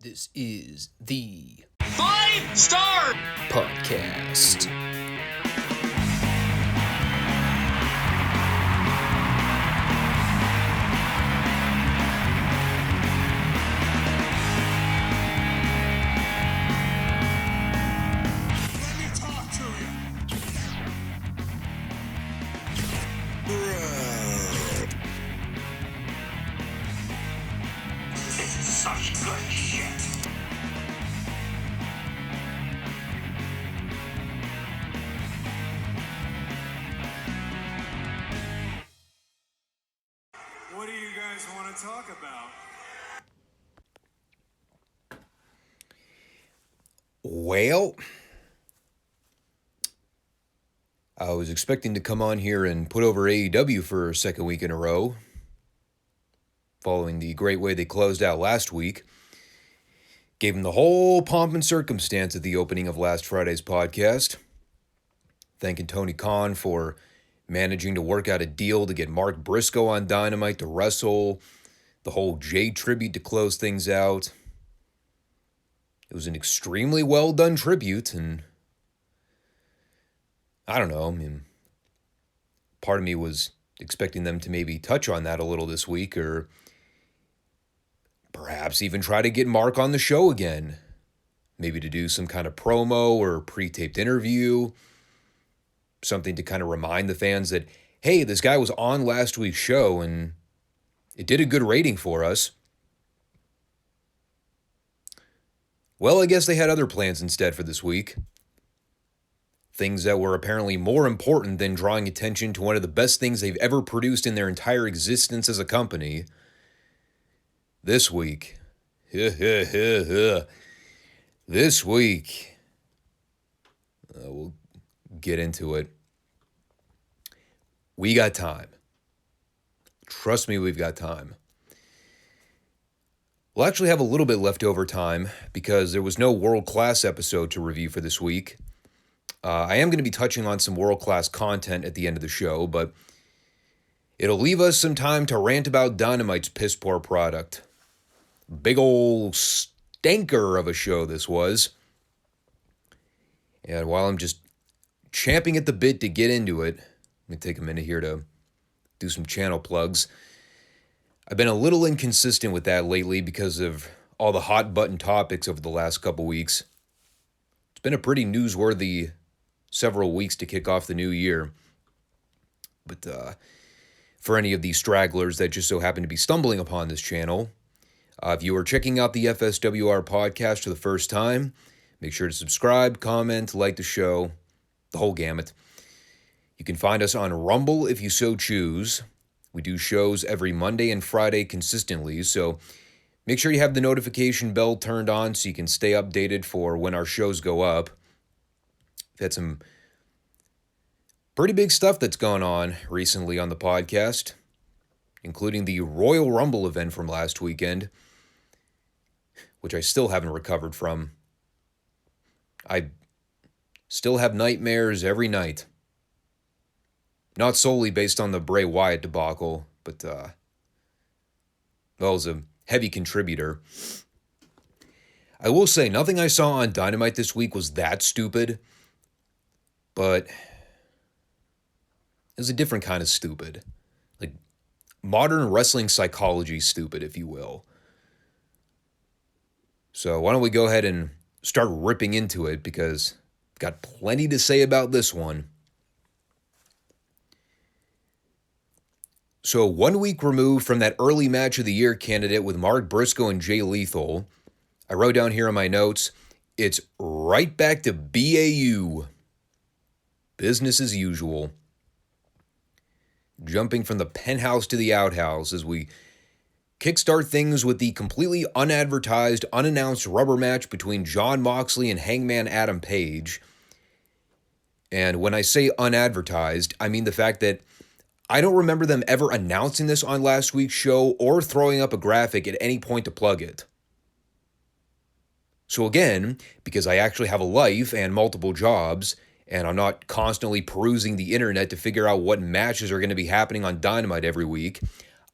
This is the Five Starr Podcast. Such good shit. What do you guys want to talk about? Well, I was expecting to come on here and put over AEW for a second week in a row, following the great way they closed out last week. Gave them the whole pomp and circumstance at the opening of last Friday's podcast. Thanking Tony Khan for managing to work out a deal to get Mark Briscoe on Dynamite to wrestle. The whole Jay tribute to close things out. It was an extremely well done tribute, and I don't know, I mean, part of me was expecting them to maybe touch on that a little this week, or perhaps even try to get Mark on the show again. Maybe to do some kind of promo or pre-taped interview. Something to kind of remind the fans that, hey, this guy was on last week's show and it did a good rating for us. Well, I guess they had other plans instead for this week. Things that were apparently more important than drawing attention to one of the best things they've ever produced in their entire existence as a company. This week, we'll get into it. We got time. Trust me, we've got time. We'll actually have a little bit leftover time because there was no world-class episode to review for this week. I am going to be touching on some world-class content at the end of the show, but it'll leave us some time to rant about Dynamite's piss-poor product. Big ol' stinker of a show this was. And while I'm just champing at the bit to get into it, let me take a minute here to do some channel plugs. I've been a little inconsistent with that lately because of all the hot button topics over the last couple weeks. It's been a pretty newsworthy several weeks to kick off the new year. But for any of these stragglers that just so happen to be stumbling upon this channel, if you are checking out the FSWR podcast for the first time, make sure to subscribe, comment, like the show, the whole gamut. You can find us on Rumble if you so choose. We do shows every Monday and Friday consistently, so make sure you have the notification bell turned on so you can stay updated for when our shows go up. We've had some pretty big stuff that's gone on recently on the podcast, including the Royal Rumble event from last weekend, which I still haven't recovered from. I still have nightmares every night. Not solely based on the Bray Wyatt debacle, but, as a heavy contributor. I will say, nothing I saw on Dynamite this week was that stupid, but it was a different kind of stupid. Like, modern wrestling psychology stupid, if you will. So why don't we go ahead and start ripping into it, because I've got plenty to say about this one. So 1 week removed from that early match of the year candidate with Mark Briscoe and Jay Lethal, I wrote down here in my notes, it's right back to BAU. Business as usual. Jumping from the penthouse to the outhouse as we kickstart things with the completely unadvertised, unannounced rubber match between Jon Moxley and Hangman Adam Page. And when I say unadvertised, I mean the fact that I don't remember them ever announcing this on last week's show or throwing up a graphic at any point to plug it. So again, because I actually have a life and multiple jobs, and I'm not constantly perusing the internet to figure out what matches are going to be happening on Dynamite every week,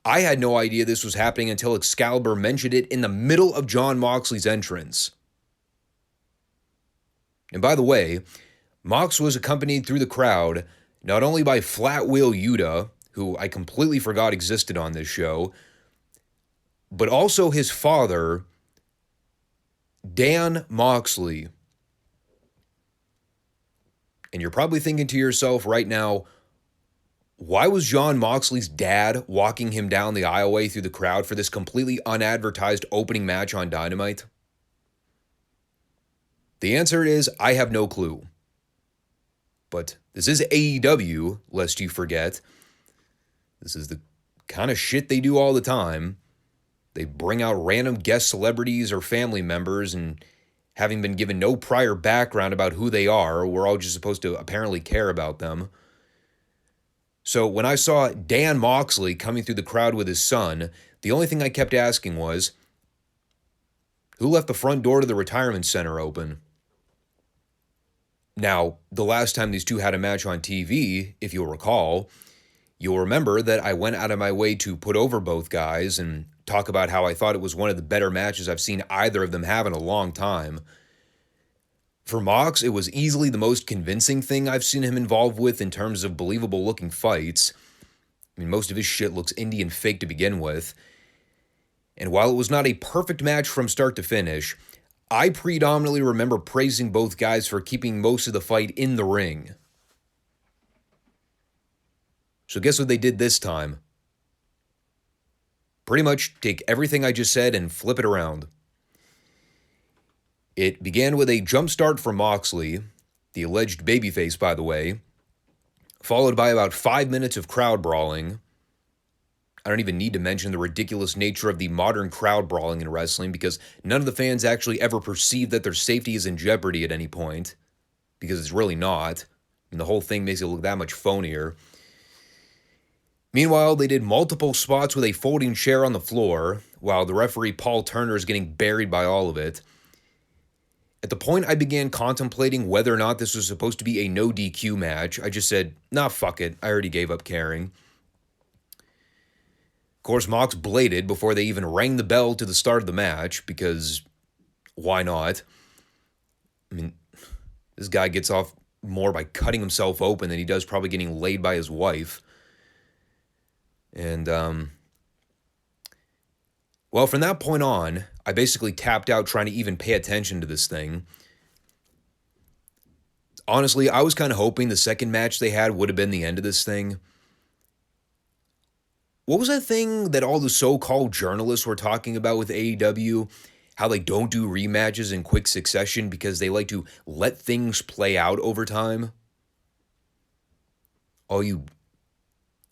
I had no idea this was happening until Excalibur mentioned it in the middle of Jon Moxley's entrance. And by the way, Mox was accompanied through the crowd not only by Flat Wheel Yuta, who I completely forgot existed on this show, but also his father, Dan Moxley. And you're probably thinking to yourself right now, why was Jon Moxley's dad walking him down the aisleway through the crowd for this completely unadvertised opening match on Dynamite? The answer is, I have no clue. But this is AEW, lest you forget. This is the kind of shit they do all the time. They bring out random guest celebrities or family members, and having been given no prior background about who they are, we're all just supposed to apparently care about them. So when I saw Dan Moxley coming through the crowd with his son, the only thing I kept asking was, who left the front door to the retirement center open? Now, the last time these two had a match on TV, if you'll recall, you'll remember that I went out of my way to put over both guys and talk about how I thought it was one of the better matches I've seen either of them have in a long time. For Mox, it was easily the most convincing thing I've seen him involved with in terms of believable-looking fights. I mean, most of his shit looks indie and fake to begin with. And while it was not a perfect match from start to finish, I predominantly remember praising both guys for keeping most of the fight in the ring. So guess what they did this time? Pretty much take everything I just said and flip it around. It began with a jump start from Moxley, the alleged babyface, by the way, followed by about 5 minutes of crowd brawling. I don't even need to mention the ridiculous nature of the modern crowd brawling in wrestling, because none of the fans actually ever perceive that their safety is in jeopardy at any point, because it's really not. And the whole thing makes it look that much phonier. Meanwhile, they did multiple spots with a folding chair on the floor, while the referee Paul Turner is getting buried by all of it. At the point I began contemplating whether or not this was supposed to be a no DQ match, I just said, nah, fuck it, I already gave up caring. Of course, Mox bladed before they even rang the bell to the start of the match, because why not? I mean, this guy gets off more by cutting himself open than he does probably getting laid by his wife. And, well, from that point on, I basically tapped out trying to even pay attention to this thing. Honestly, I was kind of hoping the second match they had would have been the end of this thing. What was that thing that all the so-called journalists were talking about with AEW? How they don't do rematches in quick succession because they like to let things play out over time? All you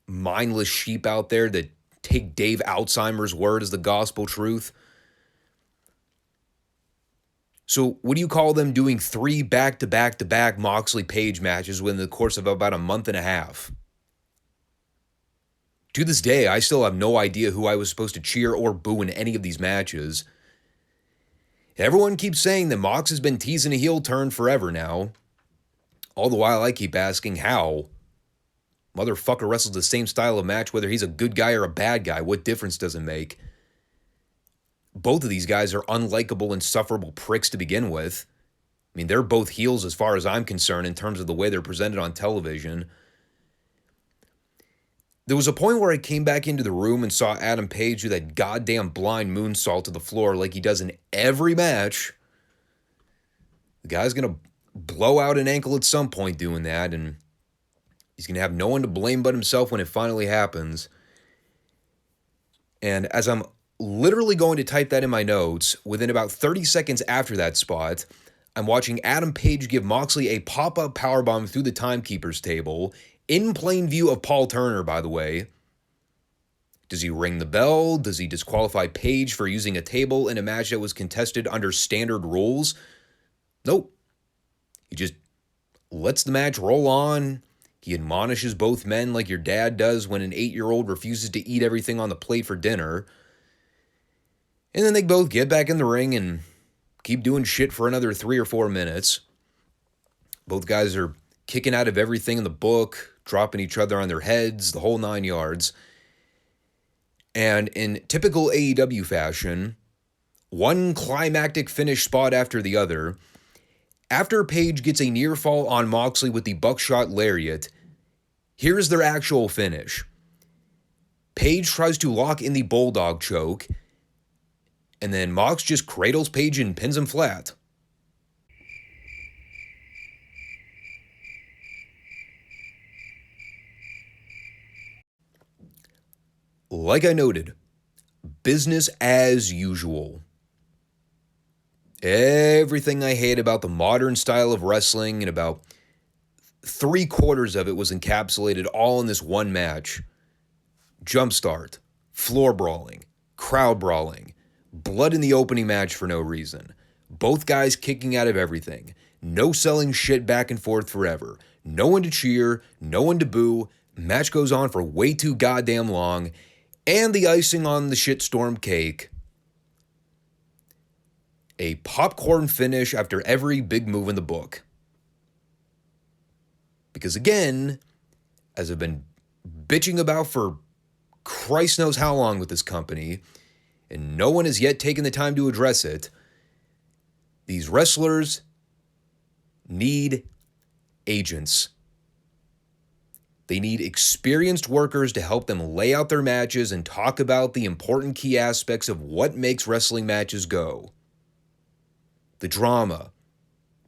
mindless sheep out there that take Dave Alzheimer's word as the gospel truth. So what do you call them doing 3 back-to-back-to-back Moxley Page matches within the course of about a month and a half? To this day, I still have no idea who I was supposed to cheer or boo in any of these matches. Everyone keeps saying that Mox has been teasing a heel turn forever now. All the while I keep asking how. Motherfucker wrestles the same style of match whether he's a good guy or a bad guy. What difference does it make? Both of these guys are unlikable, insufferable pricks to begin with. I mean, they're both heels as far as I'm concerned in terms of the way they're presented on television. There was a point where I came back into the room and saw Adam Page do that goddamn blind moonsault to the floor like he does in every match. The guy's going to blow out an ankle at some point doing that, and he's going to have no one to blame but himself when it finally happens. And as I'm literally going to type that in my notes, within about 30 seconds after that spot, I'm watching Adam Page give Moxley a pop-up powerbomb through the timekeeper's table, in plain view of Paul Turner, by the way. Does he ring the bell? Does he disqualify Page for using a table in a match that was contested under standard rules? Nope. He just lets the match roll on. He admonishes both men like your dad does when an 8-year-old refuses to eat everything on the plate for dinner. And then they both get back in the ring and keep doing shit for another 3 or 4 minutes. Both guys are kicking out of everything in the book, dropping each other on their heads, the whole 9 yards. And in typical AEW fashion, one climactic finish spot after the other. After Page gets a near fall on Moxley with the buckshot lariat, here's their actual finish. Page tries to lock in the bulldog choke, and then Mox just cradles Page and pins him flat. Like I noted, business as usual. Everything I hate about the modern style of wrestling, and about 3/4 of it was encapsulated all in this one match. Jumpstart, floor brawling, crowd brawling, blood in the opening match for no reason. Both guys kicking out of everything. No selling shit back and forth forever. No one to cheer, no one to boo. Match goes on for way too goddamn long. And the icing on the shitstorm cake, a popcorn finish after every big move in the book. Because again, as I've been bitching about for Christ knows how long with this company, and no one has yet taken the time to address it, these wrestlers need agents. They need experienced workers to help them lay out their matches and talk about the important key aspects of what makes wrestling matches go. The drama,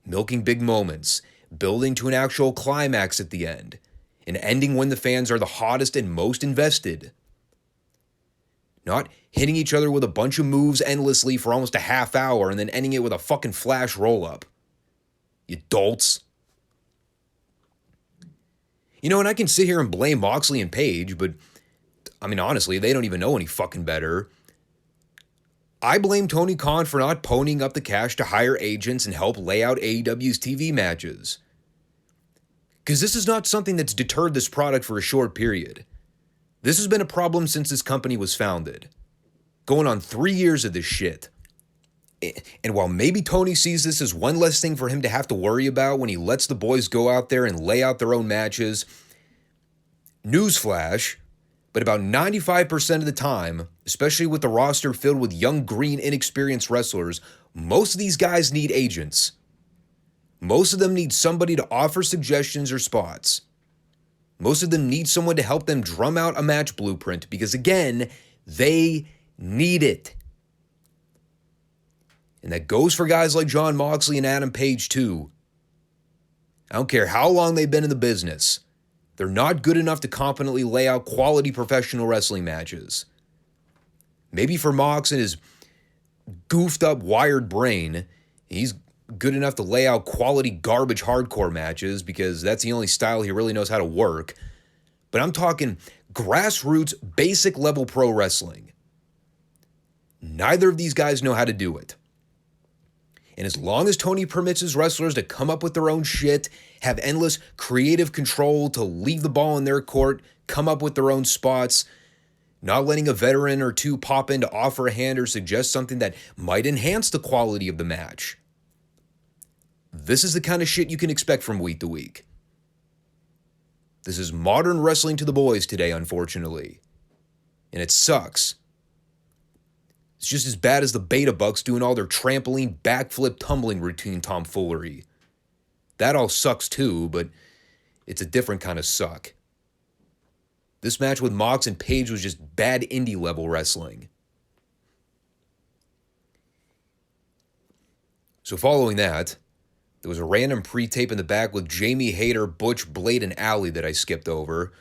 milking big moments, building to an actual climax at the end, and ending when the fans are the hottest and most invested. Not hitting each other with a bunch of moves endlessly for almost a half hour and then ending it with a fucking flash roll-up. You dolts. You know, and I can sit here and blame Moxley and Page, but, I mean, honestly, they don't even know any fucking better. I blame Tony Khan for not ponying up the cash to hire agents and help lay out AEW's TV matches. Because this is not something that's deterred this product for a short period. This has been a problem since this company was founded. Going on 3 years of this shit. And while maybe Tony sees this as one less thing for him to have to worry about when he lets the boys go out there and lay out their own matches, newsflash, but about 95% of the time, especially with the roster filled with young, green, inexperienced wrestlers, most of these guys need agents. Most of them need somebody to offer suggestions or spots. Most of them need someone to help them drum out a match blueprint because, again, they need it. And that goes for guys like Jon Moxley and Adam Page too. I don't care how long they've been in the business. They're not good enough to competently lay out quality professional wrestling matches. Maybe for Mox and his goofed up wired brain, he's good enough to lay out quality garbage hardcore matches because that's the only style he really knows how to work. But I'm talking grassroots, basic level pro wrestling. Neither of these guys know how to do it. And as long as Tony permits his wrestlers to come up with their own shit, have endless creative control to leave the ball in their court, come up with their own spots, not letting a veteran or two pop in to offer a hand or suggest something that might enhance the quality of the match. This is the kind of shit you can expect from week to week. This is modern wrestling to the boys today, unfortunately. And it sucks. It's just as bad as the Beta Bucks doing all their trampoline, backflip, tumbling routine tomfoolery. That all sucks too, but it's a different kind of suck. This match with Mox and Page was just bad indie level wrestling. So following that, there was a random pre-tape in the back with Jamie Hayter, Butch, Blade, and Alley that I skipped over.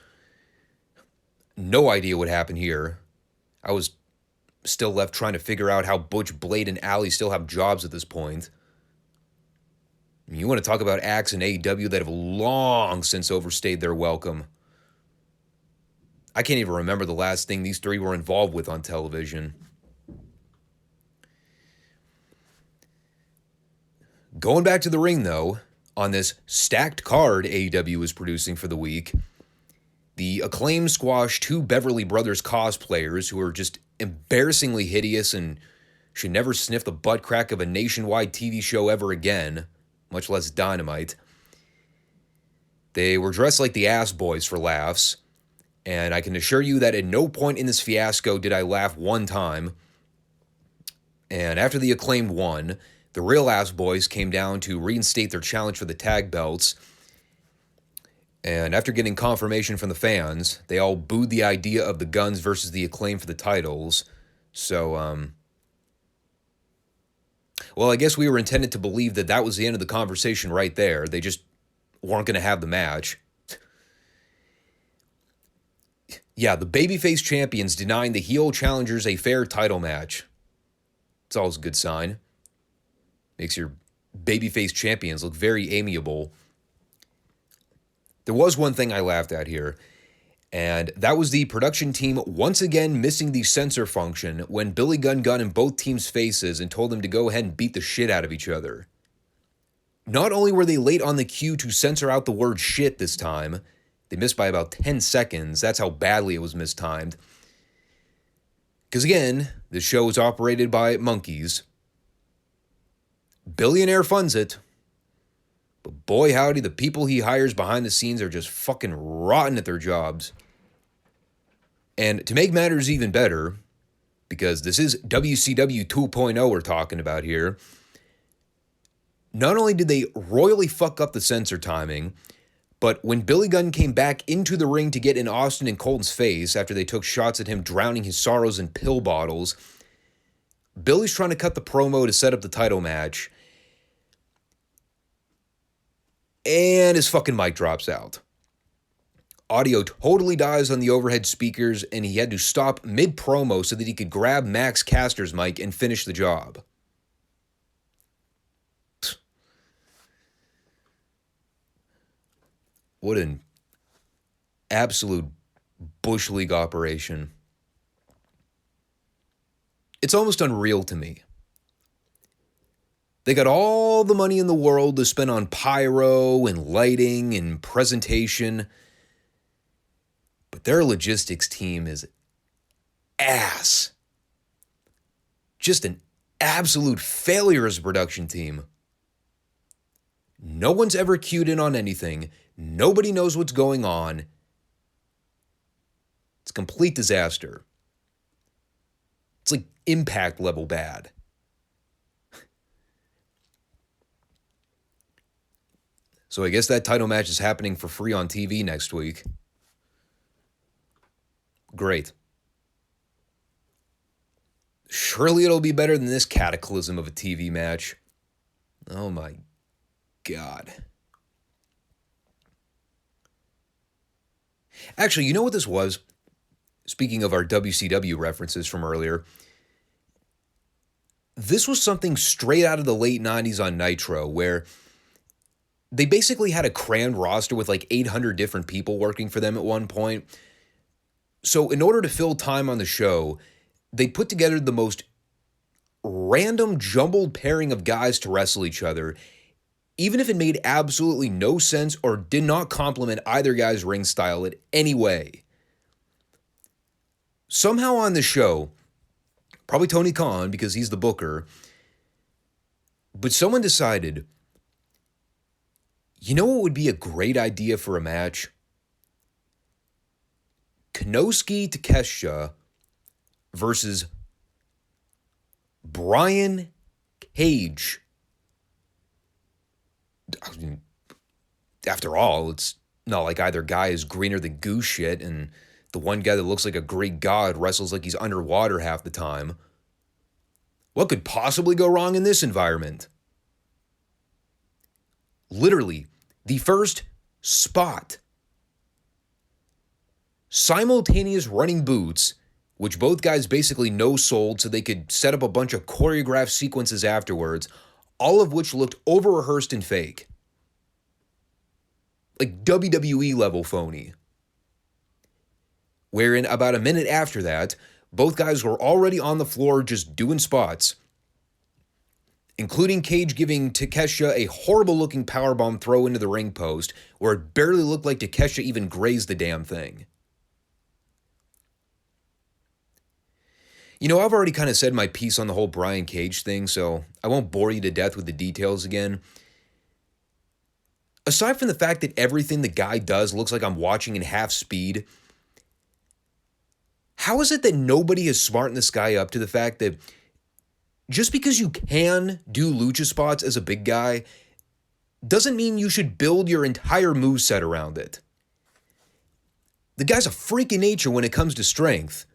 No idea what happened here. I was still left trying to figure out how Butch, Blade, and Alley still have jobs at this point. I mean, you want to talk about acts in AEW that have long since overstayed their welcome. I can't even remember the last thing these three were involved with on television. Going back to the ring, though, on this stacked card AEW is producing for the week, the Acclaim squash two Beverly Brothers cosplayers who are just embarrassingly hideous and should never sniff the butt crack of a nationwide TV show ever again, much less Dynamite. They were dressed like the Ass Boys for laughs, And I can assure you that at no point in this fiasco did I laugh one time. And after the Acclaimed won, the Real Ass Boys came down to reinstate their challenge for the tag belts. And after getting confirmation from the fans, they all booed the idea of the Guns versus the Acclaimed for the titles. So, well, I guess we were intended to believe that that was the end of the conversation right there. They just weren't going to have the match. Yeah, the babyface champions denying the heel challengers a fair title match. It's always a good sign. Makes your babyface champions look very amiable. There was one thing I laughed at here, and that was the production team once again missing the censor function when Billy Gunn got in both teams' faces and told them to go ahead and beat the shit out of each other. Not only were they late on the cue to censor out the word shit this time, they missed by about 10 seconds. That's how badly it was mistimed. Because again, the show is operated by monkeys. Billionaire funds it. But boy howdy, the people he hires behind the scenes are just fucking rotten at their jobs. And to make matters even better, because this is WCW 2.0 we're talking about here, not only did they royally fuck up the censor timing, but when Billy Gunn came back into the ring to get in Austin and Colton's face after they took shots at him drowning his sorrows in pill bottles, Billy's trying to cut the promo to set up the title match, and his fucking mic drops out. Audio totally dies on the overhead speakers, and he had to stop mid-promo so that he could grab Max Caster's mic and finish the job. What an absolute Bush League operation. It's almost unreal to me. They got all the money in the world to spend on pyro and lighting and presentation, but their logistics team is ass. Just an absolute failure as a production team. No one's ever cued in on anything. Nobody knows what's going on. It's a complete disaster. It's like Impact level bad. So I guess that title match is happening for free on TV next week. Great. Surely it'll be better than this cataclysm of a TV match. Oh my God. Actually, you know what this was? Speaking of our WCW references from earlier, this was something straight out of the late 90s on Nitro, where they basically had a crammed roster with like 800 different people working for them at one point. So in order to fill time on the show, they put together the most random jumbled pairing of guys to wrestle each other, even if it made absolutely no sense or did not complement either guy's ring style in any way. Somehow on the show, probably Tony Khan because he's the booker, but someone decided, you know what would be a great idea for a match? Konosuke Takeshita versus Brian Cage. I mean, after all, it's not like either guy is greener than goose shit, and the one guy that looks like a Greek god wrestles like he's underwater half the time. What could possibly go wrong in this environment? Literally, the first spot. Simultaneous running boots, which both guys basically no-sold so they could set up a bunch of choreographed sequences afterwards, all of which looked over-rehearsed and fake. Like WWE level phony. Wherein about a minute after that, both guys were already on the floor just doing spots, including Cage giving Takeshita a horrible-looking powerbomb throw into the ring post, where it barely looked like Takeshita even grazed the damn thing. You know, I've already kind of said my piece on the whole Brian Cage thing, so I won't bore you to death with the details again. Aside from the fact that everything the guy does looks like I'm watching in half speed, How is it that nobody has smartened this guy up to the fact that just because you can do lucha spots as a big guy doesn't mean you should build your entire moveset around it? The guy's a freak in nature when it comes to strength.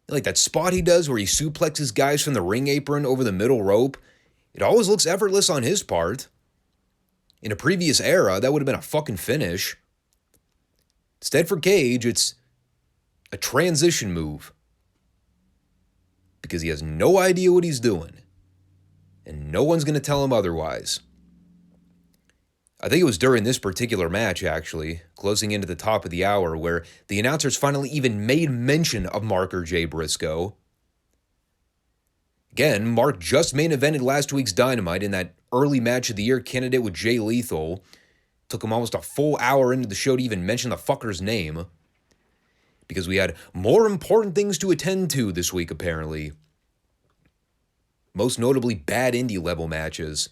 Like that spot he does where he suplexes guys from the ring apron over the middle rope, it always looks effortless on his part. In a previous era, that would have been a fucking finish. Instead for Cage, it's a transition move. Because he has no idea what he's doing. And no one's going to tell him otherwise. I think it was during this particular match, actually, closing into the top of the hour, where the announcers finally even made mention of Marker J. Briscoe. Again, Mark just main evented last week's Dynamite in that early match of the year candidate with Jay Lethal. Took him almost a full hour into the show to even mention the fucker's name. Because we had more important things to attend to this week, apparently. Most notably, bad indie level matches.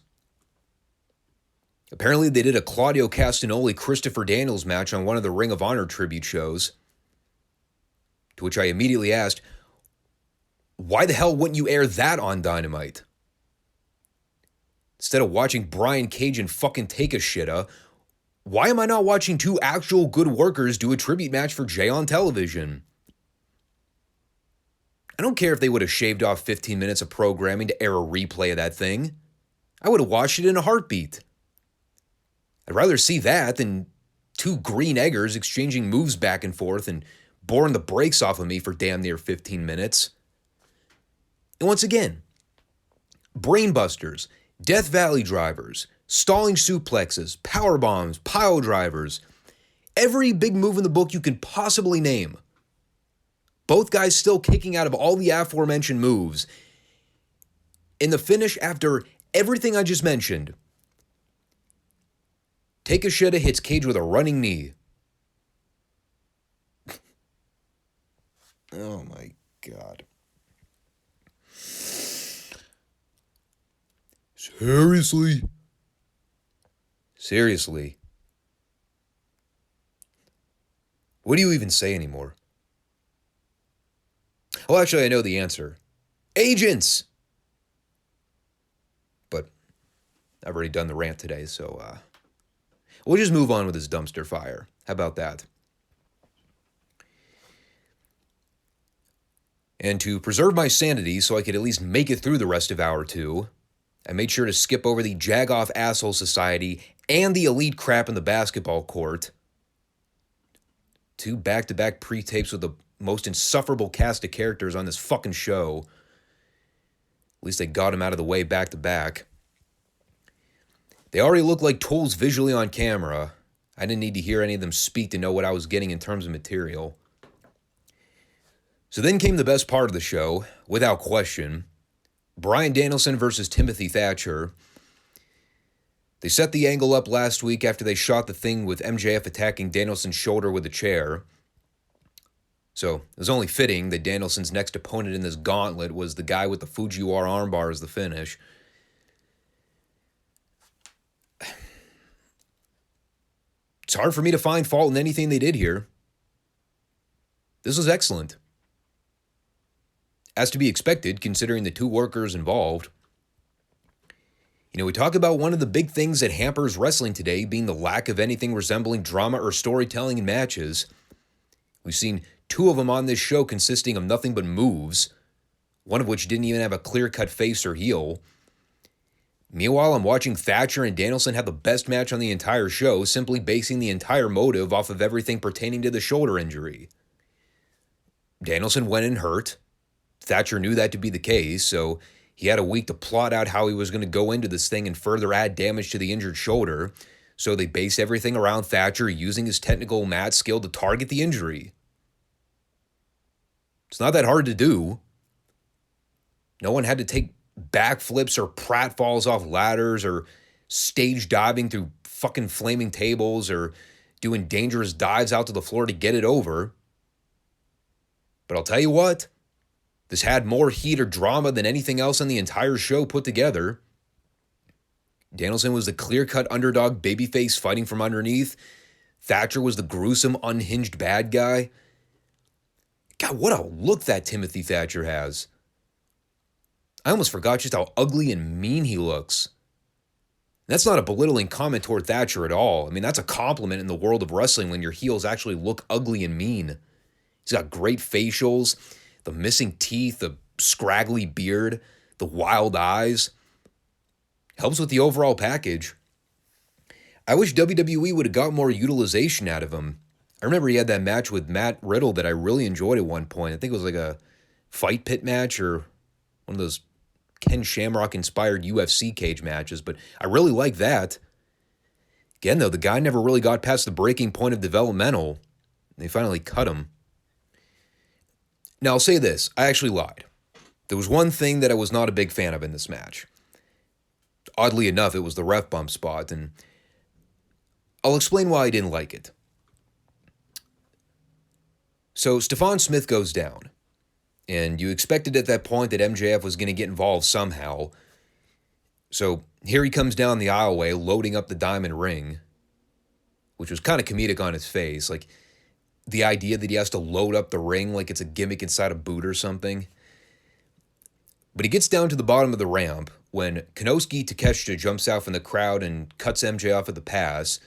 Apparently, they did a Claudio Castagnoli-Christopher Daniels match on one of the Ring of Honor tribute shows. To which I immediately asked, why the hell wouldn't you air that on Dynamite? Instead of watching Brian Cage and fucking take a shitta, why am I not watching two actual good workers do a tribute match for Jay on television? I don't care if they would have shaved off 15 minutes of programming to air a replay of that thing. I would have watched it in a heartbeat. I'd rather see that than two green eggers exchanging moves back and forth and boring the brakes off of me for damn near 15 minutes. And once again, brainbusters, Death Valley drivers, stalling suplexes, power bombs, pile drivers, every big move in the book you can possibly name. Both guys still kicking out of all the aforementioned moves. In the finish, after everything I just mentioned, Takeshita hits Cage with a running knee. Oh my God. Seriously? Seriously? What do you even say anymore? Well, actually, I know the answer. Agents! But I've already done the rant today, so we'll just move on with this dumpster fire. How about that? And to preserve my sanity so I could at least make it through the rest of Hour 2, I made sure to skip over the Jag-Off Asshole Society and the elite crap in the basketball court. Two back-to-back pre-tapes with the most insufferable cast of characters on this fucking show. At least they got him out of the way back-to-back. They already looked like tools visually on camera. I didn't need to hear any of them speak to know what I was getting in terms of material. So then came the best part of the show, without question. Bryan Danielson versus Timothy Thatcher. They set the angle up last week after they shot the thing with MJF attacking Danielson's shoulder with a chair. So it was only fitting that Danielson's next opponent in this gauntlet was the guy with the Fujiwara armbar as the finish. It's hard for me to find fault in anything they did here. This was excellent. As to be expected, considering the two workers involved. You know, we talk about one of the big things that hampers wrestling today being the lack of anything resembling drama or storytelling in matches. We've seen two of them on this show consisting of nothing but moves, one of which didn't even have a clear-cut face or heel. Meanwhile, I'm watching Thatcher and Danielson have the best match on the entire show, simply basing the entire motive off of everything pertaining to the shoulder injury. Danielson went in hurt. Thatcher knew that to be the case, so he had a week to plot out how he was going to go into this thing and further add damage to the injured shoulder, so they based everything around Thatcher using his technical mat skill to target the injury. It's not that hard to do. No one had to take backflips or pratfalls off ladders or stage diving through fucking flaming tables or doing dangerous dives out to the floor to get it over. But I'll tell you what, this had more heat or drama than anything else on the entire show put together. Danielson was the clear-cut underdog babyface fighting from underneath. Thatcher was the gruesome, unhinged bad guy. God, what a look that Timothy Thatcher has. I almost forgot just how ugly and mean he looks. That's not a belittling comment toward Thatcher at all. I mean, that's a compliment in the world of wrestling when your heels actually look ugly and mean. He's got great facials, the missing teeth, the scraggly beard, the wild eyes. Helps with the overall package. I wish WWE would have got more utilization out of him. I remember he had that match with Matt Riddle that I really enjoyed at one point. I think it was like a fight pit match or one of those Ken Shamrock-inspired UFC cage matches, but I really like that. Again, though, the guy never really got past the breaking point of developmental. They finally cut him. Now, I'll say this. I actually lied. There was one thing that I was not a big fan of in this match. Oddly enough, it was the ref bump spot, and I'll explain why I didn't like it. So, Stephon Smith goes down, and you expected at that point that MJF was going to get involved somehow. So, here he comes down the aisleway, loading up the diamond ring, which was kind of comedic on his face. Like, the idea that he has to load up the ring like it's a gimmick inside a boot or something. But he gets down to the bottom of the ramp when Konosuke Takeshita jumps out from the crowd and cuts MJF at the pass,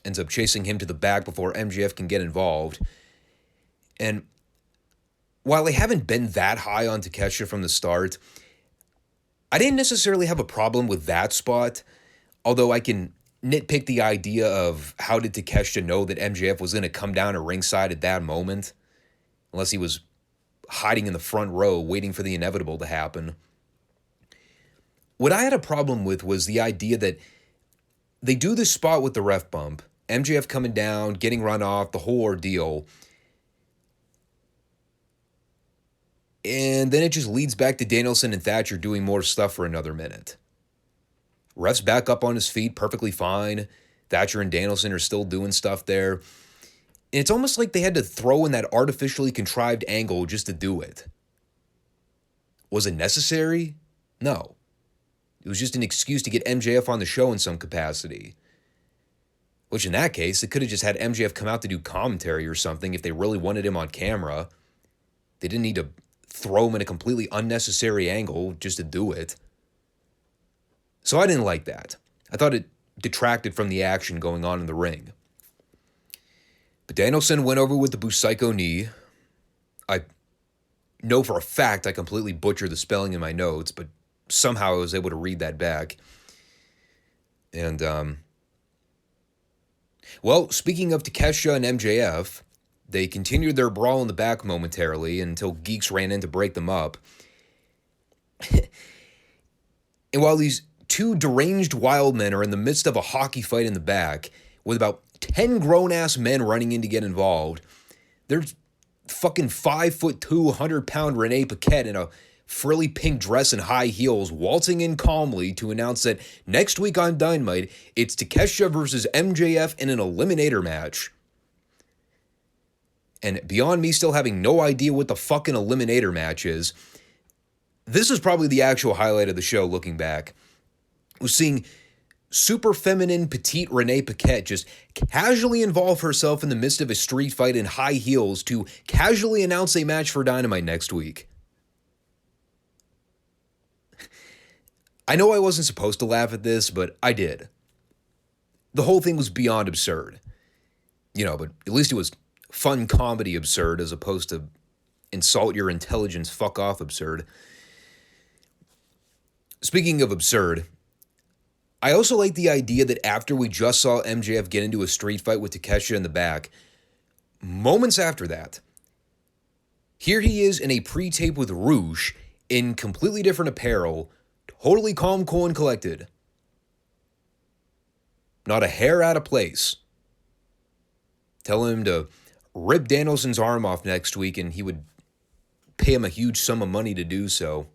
ends up chasing him to the back before MJF can get involved. And while I haven't been that high on Takeshita from the start, I didn't necessarily have a problem with that spot, although I can nitpick the idea of how did Takeshita know that MJF was going to come down to ringside at that moment, unless he was hiding in the front row waiting for the inevitable to happen. What I had a problem with was the idea that they do this spot with the ref bump, MJF coming down, getting run off, the whole ordeal, and then it just leads back to Danielson and Thatcher doing more stuff for another minute. Ref's back up on his feet, perfectly fine. Thatcher and Danielson are still doing stuff there. And it's almost like they had to throw in that artificially contrived angle just to do it. Was it necessary? No. It was just an excuse to get MJF on the show in some capacity. Which in that case, they could have just had MJF come out to do commentary or something if they really wanted him on camera. They didn't need to throw him in a completely unnecessary angle just to do it. So I didn't like that. I thought it detracted from the action going on in the ring. But Danielson went over with the Busaiku knee. I know for a fact I completely butchered the spelling in my notes, but somehow I was able to read that back. And, well, speaking of Takeshita and MJF, they continued their brawl in the back momentarily until Geeks ran in to break them up. And while these two deranged wild men are in the midst of a hockey fight in the back, with about 10 grown-ass men running in to get involved, there's fucking 5'2", 100-pound Renee Paquette in a frilly pink dress and high heels waltzing in calmly to announce that next week on Dynamite, it's Takeshita versus MJF in an eliminator match. And beyond me still having no idea what the fucking eliminator match is, this is probably the actual highlight of the show looking back. Was seeing super feminine petite Renee Paquette just casually involve herself in the midst of a street fight in high heels to casually announce a match for Dynamite next week. I know I wasn't supposed to laugh at this, but I did. The whole thing was beyond absurd. You know, but at least it was fun comedy absurd as opposed to insult your intelligence fuck off absurd. Speaking of absurd, I also like the idea that after we just saw MJF get into a street fight with Takeshita in the back, moments after that, here he is in a pre-tape with Rouge in completely different apparel, totally calm, cool, and collected. Not a hair out of place. Tell him to rip Danielson's arm off next week and he would pay him a huge sum of money to do so.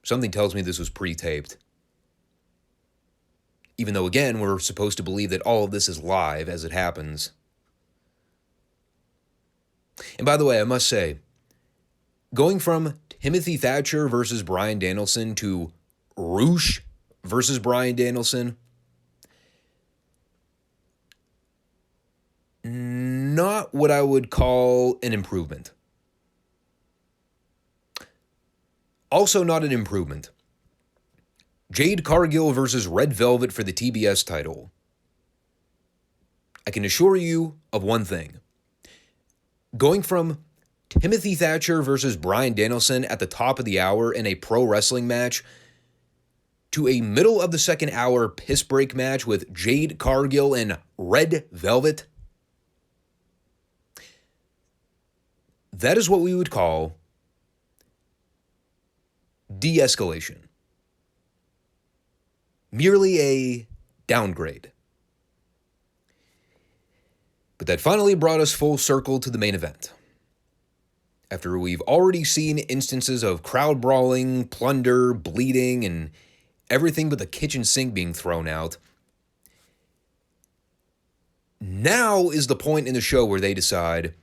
Something tells me this was pre-taped. Even though, again, we're supposed to believe that all of this is live as it happens. And by the way, I must say, going from Timothy Thatcher versus Bryan Danielson to Rouge versus Bryan Danielson, not what I would call an improvement. Also not an improvement. Jade Cargill versus Red Velvet for the TBS title. I can assure you of one thing. Going from Timothy Thatcher versus Bryan Danielson at the top of the hour in a pro wrestling match to a middle of the second hour piss break match with Jade Cargill and Red Velvet, that is what we would call de-escalation. Merely a downgrade. But that finally brought us full circle to the main event. After we've already seen instances of crowd brawling, plunder, bleeding, and everything but the kitchen sink being thrown out, now is the point in the show where they decide,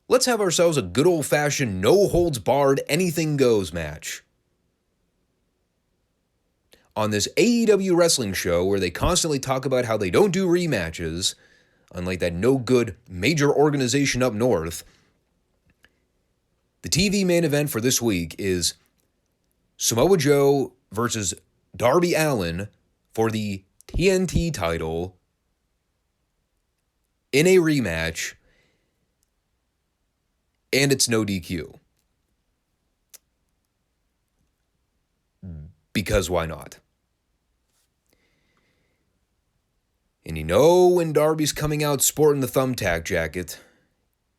let's have ourselves a good old-fashioned, no-holds-barred, anything-goes match. On this AEW wrestling show where they constantly talk about how they don't do rematches, unlike that no-good major organization up north, the TV main event for this week is Samoa Joe versus Darby Allin for the TNT title in a rematch, and it's no DQ. Because why not? And you know when Darby's coming out sporting the thumbtack jacket,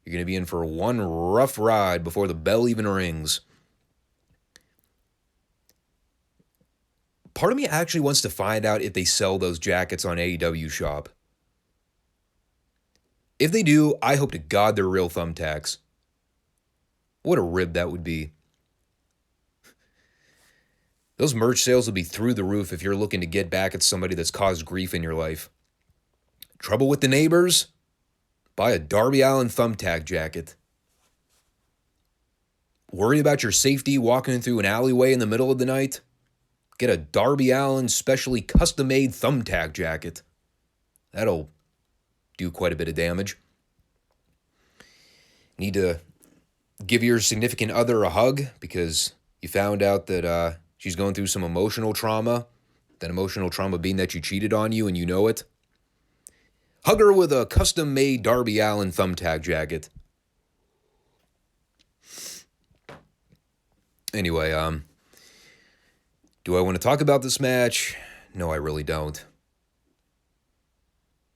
you're going to be in for one rough ride before the bell even rings. Part of me actually wants to find out if they sell those jackets on AEW Shop. If they do, I hope to God they're real thumbtacks. What a rib that would be. Those merch sales will be through the roof if you're looking to get back at somebody that's caused grief in your life. Trouble with the neighbors? Buy a Darby Allin thumbtack jacket. Worry about your safety walking through an alleyway in the middle of the night? Get a Darby Allin specially custom-made thumbtack jacket. That'll do quite a bit of damage. Need to give your significant other a hug because you found out that she's going through some emotional trauma. That emotional trauma being that she cheated on you and you know it. Hug her with a custom-made Darby Allin thumbtack jacket. Anyway, do I want to talk about this match? No, I really don't.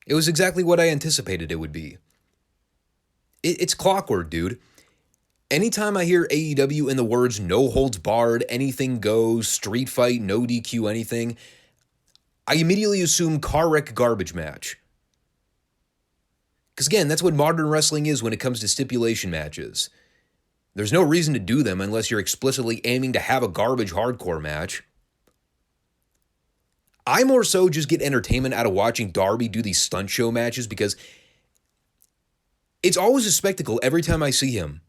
It was exactly what I anticipated it would be. It's clockwork, dude. Anytime I hear AEW in the words no holds barred, anything goes, street fight, no DQ, anything, I immediately assume car wreck garbage match. Because again, that's what modern wrestling is when it comes to stipulation matches. There's no reason to do them unless you're explicitly aiming to have a garbage hardcore match. I more so just get entertainment out of watching Darby do these stunt show matches because it's always a spectacle every time I see him.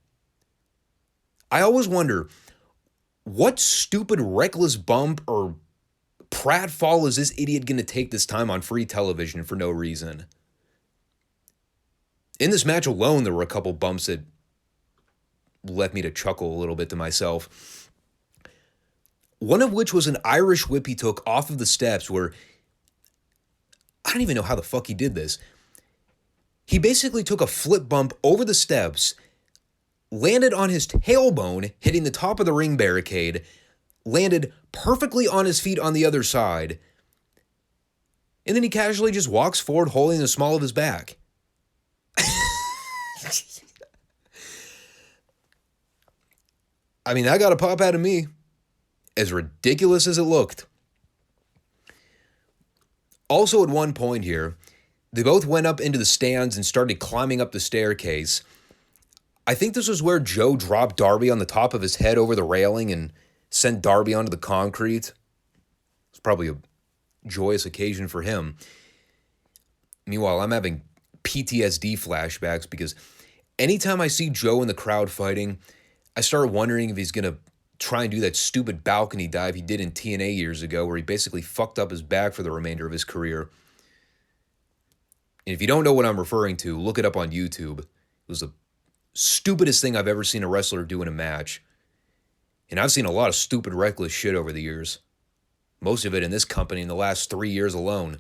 I always wonder, what stupid reckless bump or pratfall is this idiot going to take this time on free television for no reason? In this match alone, there were a couple bumps that left me to chuckle a little bit to myself. One of which was an Irish whip he took off of the steps where, I don't even know how the fuck he did this. He basically took a flip bump over the steps, landed on his tailbone, hitting the top of the ring barricade, landed perfectly on his feet on the other side, and then he casually just walks forward holding the small of his back. I mean, that got a pop out of me. As ridiculous as it looked. Also, at one point here, they both went up into the stands and started climbing up the staircase. I think this was where Joe dropped Darby on the top of his head over the railing and sent Darby onto the concrete. It's probably a joyous occasion for him. Meanwhile, I'm having PTSD flashbacks because anytime I see Joe in the crowd fighting, I start wondering if he's going to try and do that stupid balcony dive he did in TNA years ago where he basically fucked up his back for the remainder of his career. And if you don't know what I'm referring to, look it up on YouTube. It was the stupidest thing I've ever seen a wrestler do in a match. And I've seen a lot of stupid, reckless shit over the years. Most of it in this company in the last 3 years alone.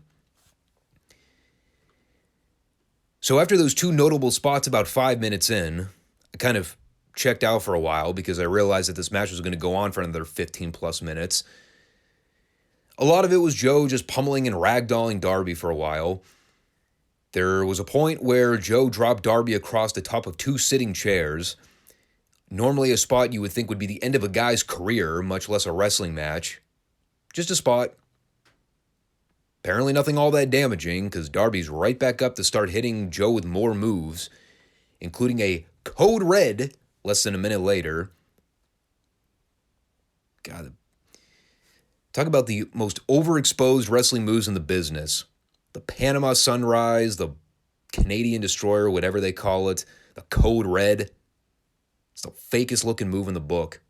So after those two notable spots about 5 minutes in, I kind of checked out for a while because I realized that this match was going to go on for another 15 plus minutes. A lot of it was Joe just pummeling and ragdolling Darby for a while. There was a point where Joe dropped Darby across the top of two sitting chairs. Normally a spot you would think would be the end of a guy's career, much less a wrestling match. Just a spot. Apparently nothing all that damaging, because Darby's right back up to start hitting Joe with more moves, including a code red less than a minute later. God, talk about the most overexposed wrestling moves in the business. The Panama Sunrise, the Canadian Destroyer, whatever they call it, the code red. It's the fakest looking move in the book.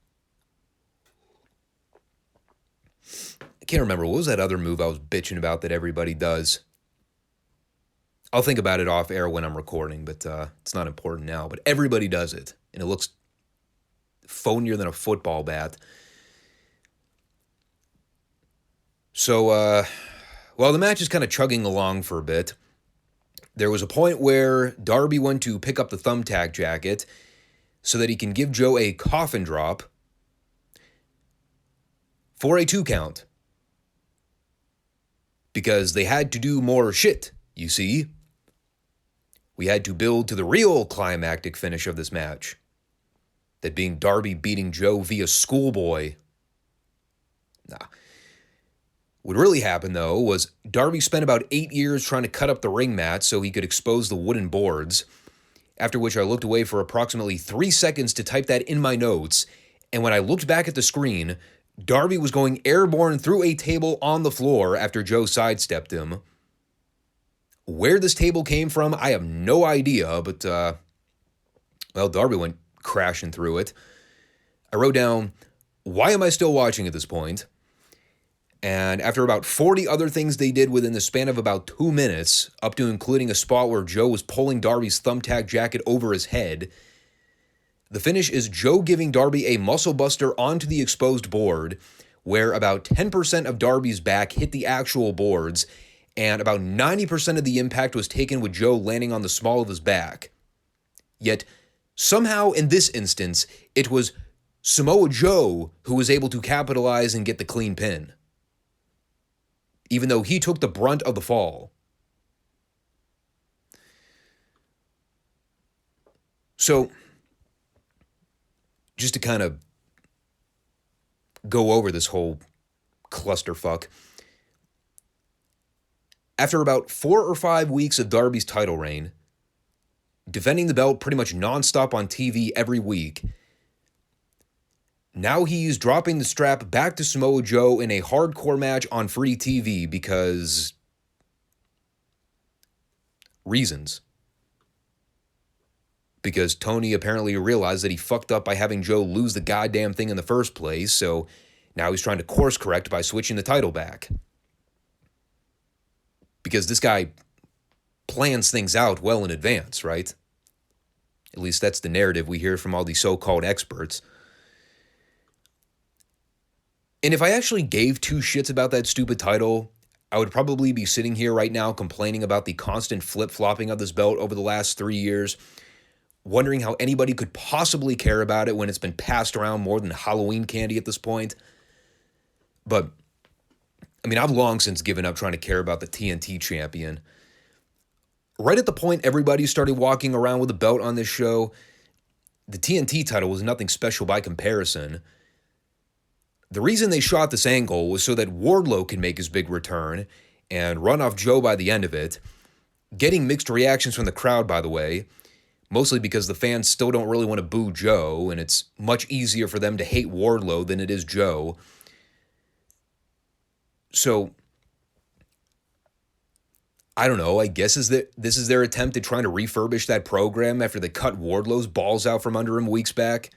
I can't remember. What was that other move I was bitching about that everybody does? I'll think about it off air when I'm recording, but it's not important now. But everybody does it, and it looks phonier than a football bat. So, while the match is kind of chugging along for a bit, there was a point where Darby went to pick up the thumbtack jacket so that he can give Joe a coffin drop for a 2 count. Because they had to do more shit, you see. We had to build to the real climactic finish of this match. That being Darby beating Joe via schoolboy. What really happened, though, was Darby spent about 8 years trying to cut up the ring mat so he could expose the wooden boards, after which I looked away for approximately 3 seconds to type that in my notes, and when I looked back at the screen, Darby was going airborne through a table on the floor after Joe sidestepped him. Where this table came from, I have no idea, but, Darby went crashing through it. I wrote down, why am I still watching at this point? And after about 40 other things they did within the span of about 2 minutes, up to including a spot where Joe was pulling Darby's thumbtack jacket over his head, the finish is Joe giving Darby a muscle buster onto the exposed board, where about 10% of Darby's back hit the actual boards, and about 90% of the impact was taken with Joe landing on the small of his back. Yet, somehow in this instance, it was Samoa Joe who was able to capitalize and get the clean pin, even though he took the brunt of the fall. So, just to kind of go over this whole clusterfuck, after about 4 or 5 weeks of Darby's title reign, defending the belt pretty much nonstop on TV every week, now he's dropping the strap back to Samoa Joe in a hardcore match on free TV because reasons. Because Tony apparently realized that he fucked up by having Joe lose the goddamn thing in the first place, so now he's trying to course correct by switching the title back. Because this guy plans things out well in advance, right? At least that's the narrative we hear from all these so-called experts. And if I actually gave two shits about that stupid title, I would probably be sitting here right now complaining about the constant flip-flopping of this belt over the last 3 years, wondering how anybody could possibly care about it when it's been passed around more than Halloween candy at this point. But, I mean, I've long since given up trying to care about the TNT champion. Right at the point everybody started walking around with a belt on this show, the TNT title was nothing special by comparison. The reason they shot this angle was so that Wardlow could make his big return and run off Joe by the end of it, getting mixed reactions from the crowd, by the way, mostly because the fans still don't really want to boo Joe, and it's much easier for them to hate Wardlow than it is Joe. So, I don't know, I guess this is their attempt at trying to refurbish that program after they cut Wardlow's balls out from under him weeks back,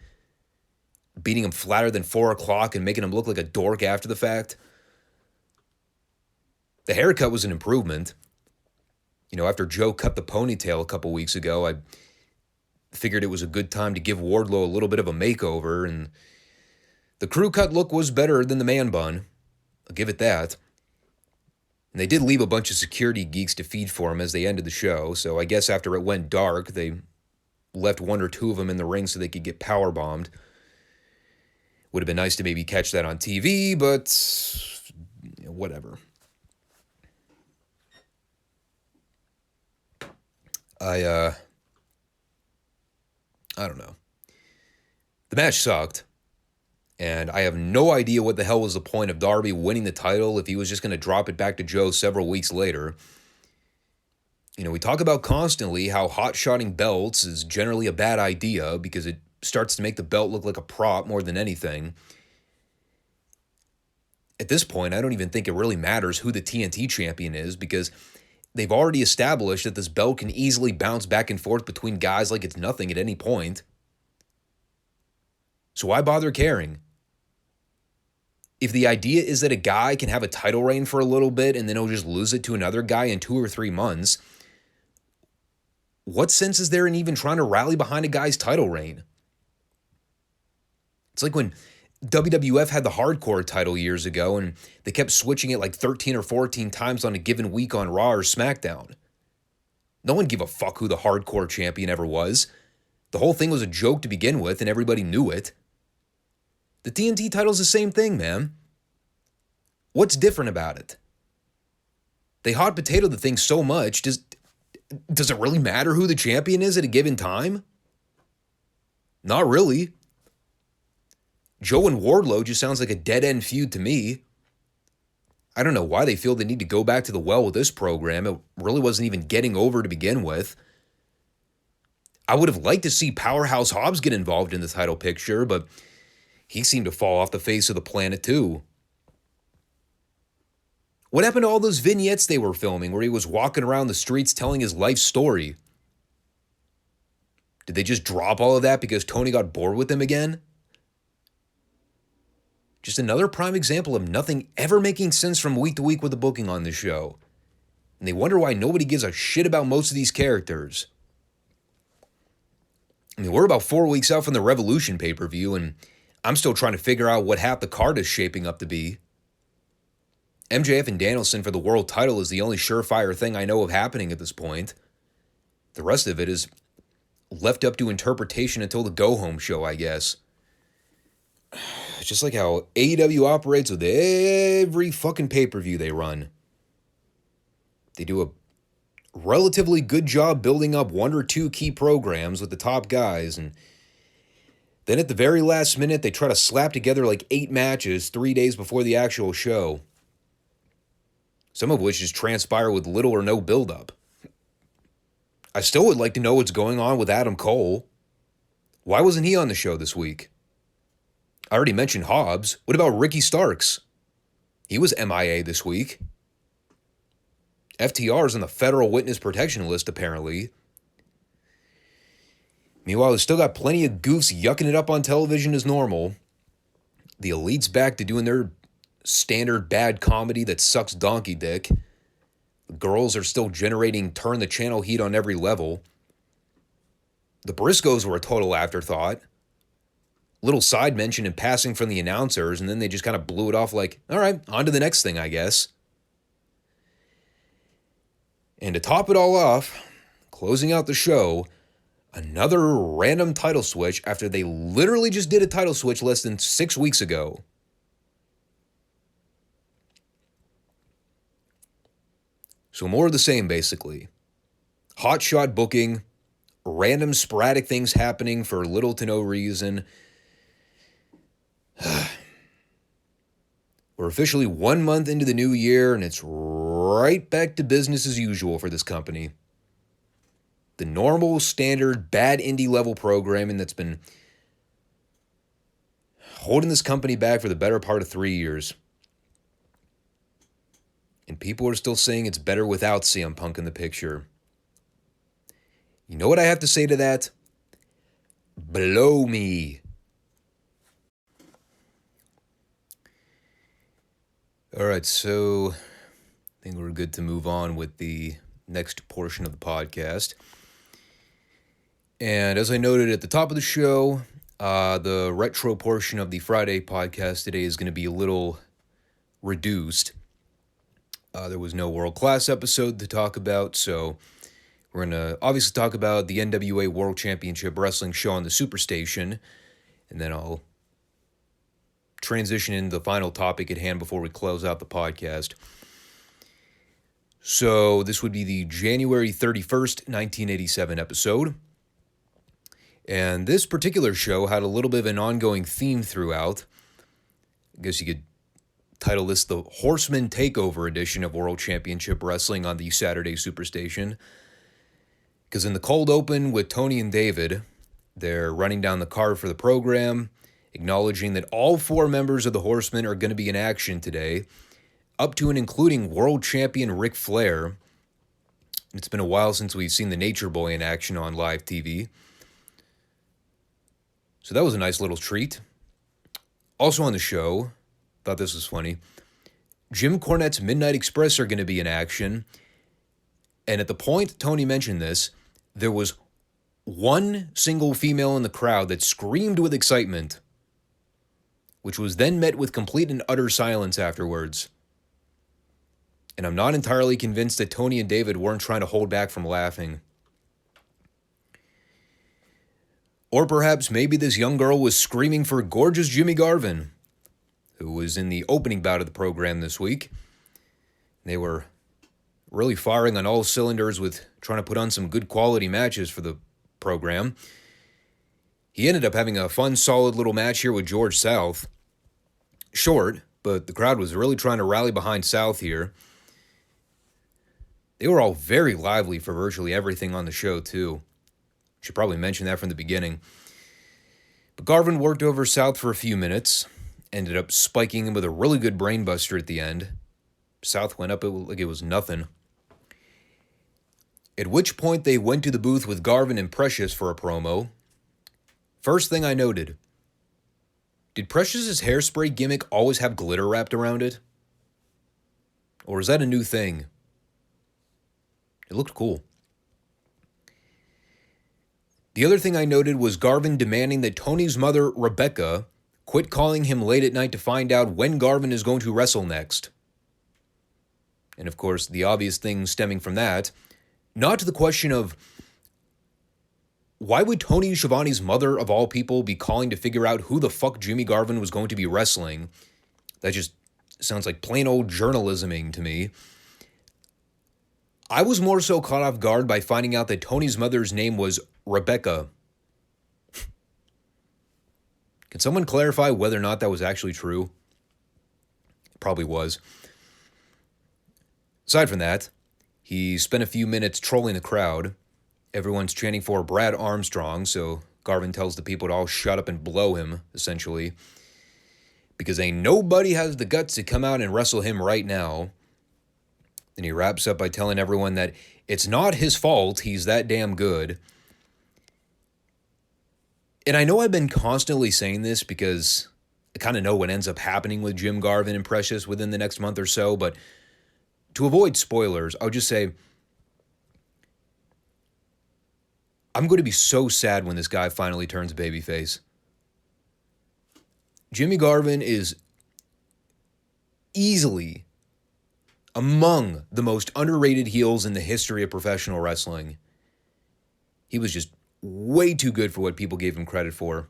beating him flatter than 4 o'clock and making him look like a dork after the fact. The haircut was an improvement. After Joe cut the ponytail a couple weeks ago, I figured it was a good time to give Wardlow a little bit of a makeover, and the crew cut look was better than the man bun. I'll give it that. And they did leave a bunch of security geeks to feed for him as they ended the show, so I guess after it went dark, they left one or two of them in the ring so they could get powerbombed. Would have been nice to maybe catch that on TV, but whatever. I don't know. The match sucked, and I have no idea what the hell was the point of Darby winning the title if he was just going to drop it back to Joe several weeks later. We talk about constantly how hot-shotting belts is generally a bad idea because it starts to make the belt look like a prop more than anything. At this point, I don't even think it really matters who the TNT champion is because they've already established that this belt can easily bounce back and forth between guys like it's nothing at any point. So why bother caring? If the idea is that a guy can have a title reign for a little bit and then he'll just lose it to another guy in 2 or 3 months, what sense is there in even trying to rally behind a guy's title reign? It's like when WWF had the hardcore title years ago and they kept switching it like 13 or 14 times on a given week on Raw or SmackDown. No one gave a fuck who the hardcore champion ever was. The whole thing was a joke to begin with and everybody knew it. The TNT title's the same thing, man. What's different about it? They hot potato the thing so much, does it really matter who the champion is at a given time? Not really. Joe and Wardlow just sounds like a dead-end feud to me. I don't know why they feel the need to go back to the well with this program. It really wasn't even getting over to begin with. I would have liked to see Powerhouse Hobbs get involved in the title picture, but he seemed to fall off the face of the planet too. What happened to all those vignettes they were filming where he was walking around the streets telling his life story? Did they just drop all of that because Tony got bored with him again? Just another prime example of nothing ever making sense from week to week with the booking on this show. And they wonder why nobody gives a shit about most of these characters. We're about 4 weeks out from the Revolution pay-per-view, and I'm still trying to figure out what half the card is shaping up to be. MJF and Danielson for the world title is the only surefire thing I know of happening at this point. The rest of it is left up to interpretation until the go-home show, I guess. Just like how AEW operates with every fucking pay-per-view they run. They do a relatively good job building up 1 or 2 key programs with the top guys, and then at the very last minute, they try to slap together like 8 matches 3 days before the actual show. Some of which just transpire with little or no buildup. I still would like to know what's going on with Adam Cole. Why wasn't he on the show this week? I already mentioned Hobbs. What about Ricky Starks? He was MIA this week. FTR's on the Federal Witness Protection List, apparently. Meanwhile, we've still got plenty of goofs yucking it up on television as normal. The Elite's back to doing their standard bad comedy that sucks donkey dick. The girls are still generating turn the channel heat on every level. The Briscoes were a total afterthought. Little side mention in passing from the announcers, and then they just kind of blew it off like, all right, on to the next thing, I guess. And to top it all off, closing out the show, another random title switch after they literally just did a title switch less than 6 weeks ago. So more of the same, basically. Hotshot booking, random sporadic things happening for little to no reason. We're officially 1 month into the new year, and it's right back to business as usual for this company. The normal, standard, bad indie level programming that's been holding this company back for the better part of 3 years. And people are still saying it's better without CM Punk in the picture. You know what I have to say to that? Blow me. All right, so I think we're good to move on with the next portion of the podcast. And as I noted at the top of the show, the retro portion of the Friday podcast today is going to be a little reduced. There was no World Class episode to talk about, so we're going to obviously talk about the NWA World Championship Wrestling show on the Superstation, and then I'll transition into the final topic at hand before we close out the podcast. So this would be the January 31st, 1987 episode. And this particular show had a little bit of an ongoing theme throughout. I guess you could title this the Horseman Takeover edition of World Championship Wrestling on the Saturday Superstation. Because in the cold open with Tony and David, they're running down the card for the program, acknowledging that all 4 members of the Horsemen are going to be in action today, up to and including world champion Ric Flair. It's been a while since we've seen the Nature Boy in action on live TV. So that was a nice little treat. Also on the show, thought this was funny, Jim Cornette's Midnight Express are going to be in action. And at the point Tony mentioned this, there was one single female in the crowd that screamed with excitement, which was then met with complete and utter silence afterwards. And I'm not entirely convinced that Tony and David weren't trying to hold back from laughing. Or perhaps maybe this young girl was screaming for gorgeous Jimmy Garvin, who was in the opening bout of the program this week. They were really firing on all cylinders with trying to put on some good quality matches for the program. He ended up having a fun, solid little match here with George South. Short, but the crowd was really trying to rally behind South here. They were all very lively for virtually everything on the show, too. Should probably mention that from the beginning. But Garvin worked over South for a few minutes, ended up spiking him with a really good brainbuster at the end. South went up like it was nothing. At which point they went to the booth with Garvin and Precious for a promo. First thing I noted, did Precious's hairspray gimmick always have glitter wrapped around it? Or is that a new thing? It looked cool. The other thing I noted was Garvin demanding that Tony's mother, Rebecca, quit calling him late at night to find out when Garvin is going to wrestle next. And of course, the obvious thing stemming from that, not to the question of why would Tony Schiavone's mother, of all people, be calling to figure out who the fuck Jimmy Garvin was going to be wrestling? That just sounds like plain old journalisming to me. I was more so caught off guard by finding out that Tony's mother's name was Rebecca. Can someone clarify whether or not that was actually true? It probably was. Aside from that, he spent a few minutes trolling the crowd. Everyone's chanting for Brad Armstrong, so Garvin tells the people to all shut up and blow him, essentially. Because ain't nobody has the guts to come out and wrestle him right now. Then he wraps up by telling everyone that it's not his fault, he's that damn good. And I know I've been constantly saying this because I kind of know what ends up happening with Jim Garvin and Precious within the next month or so, but to avoid spoilers, I'll just say I'm going to be so sad when this guy finally turns babyface. Jimmy Garvin is easily among the most underrated heels in the history of professional wrestling. He was just way too good for what people gave him credit for.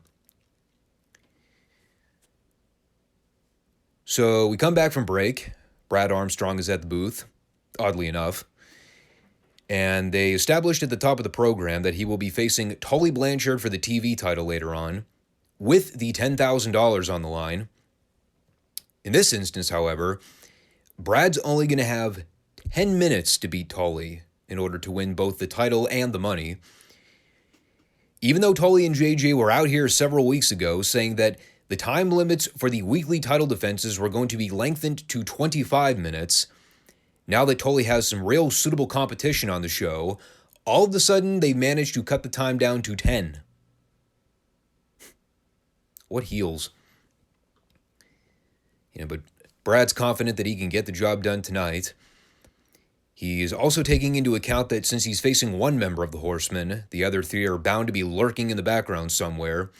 So we come back from break. Brad Armstrong is at the booth, oddly enough. And they established at the top of the program that he will be facing Tully Blanchard for the TV title later on, with the $10,000 on the line. In this instance, however, Brad's only going to have 10 minutes to beat Tully in order to win both the title and the money. Even though Tully and JJ were out here several weeks ago saying that the time limits for the weekly title defenses were going to be lengthened to 25 minutes, now that Tully has some real suitable competition on the show, all of a sudden they managed to cut the time down to 10. What heels? But Brad's confident that he can get the job done tonight. He is also taking into account that since he's facing one member of the Horsemen, the other three are bound to be lurking in the background somewhere.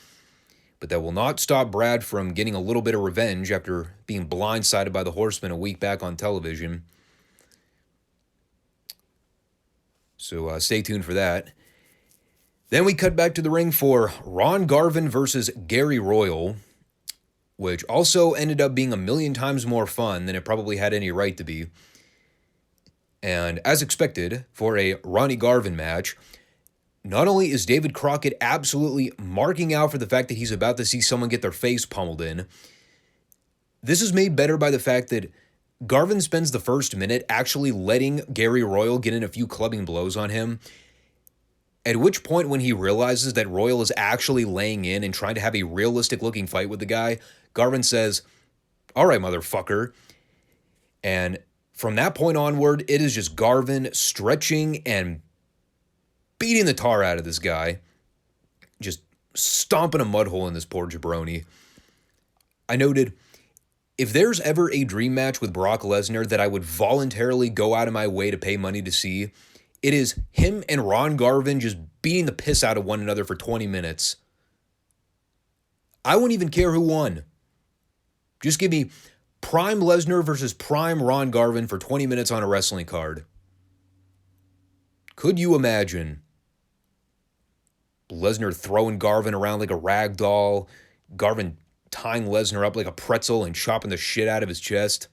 But that will not stop Brad from getting a little bit of revenge after being blindsided by the Horsemen a week back on television. So stay tuned for that. Then we cut back to the ring for Ron Garvin versus Gary Royal, which also ended up being a million times more fun than it probably had any right to be. And as expected, for a Ronnie Garvin match, not only is David Crockett absolutely marking out for the fact that he's about to see someone get their face pummeled in, this is made better by the fact that Garvin spends the first minute actually letting Gary Royal get in a few clubbing blows on him, at which point when he realizes that Royal is actually laying in and trying to have a realistic-looking fight with the guy, Garvin says, "All right, motherfucker." And from that point onward, it is just Garvin stretching and beating the tar out of this guy, just stomping a mud hole in this poor jabroni. I noted, if there's ever a dream match with Brock Lesnar that I would voluntarily go out of my way to pay money to see, it is him and Ron Garvin just beating the piss out of one another for 20 minutes. I wouldn't even care who won. Just give me prime Lesnar versus prime Ron Garvin for 20 minutes on a wrestling card. Could you imagine Lesnar throwing Garvin around like a rag doll, Garvin tying Lesnar up like a pretzel and chopping the shit out of his chest?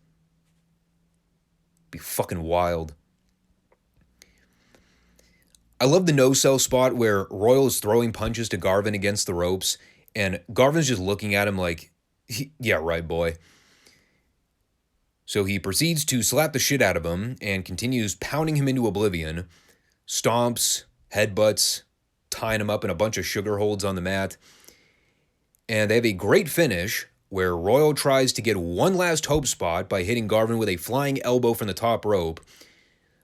Be fucking wild. I love the no-sell spot where Royal is throwing punches to Garvin against the ropes, and Garvin's just looking at him like, yeah, right, boy. So he proceeds to slap the shit out of him and continues pounding him into oblivion, stomps, headbutts, tying him up in a bunch of sugar holds on the mat. And they have a great finish where Royal tries to get one last hope spot by hitting Garvin with a flying elbow from the top rope.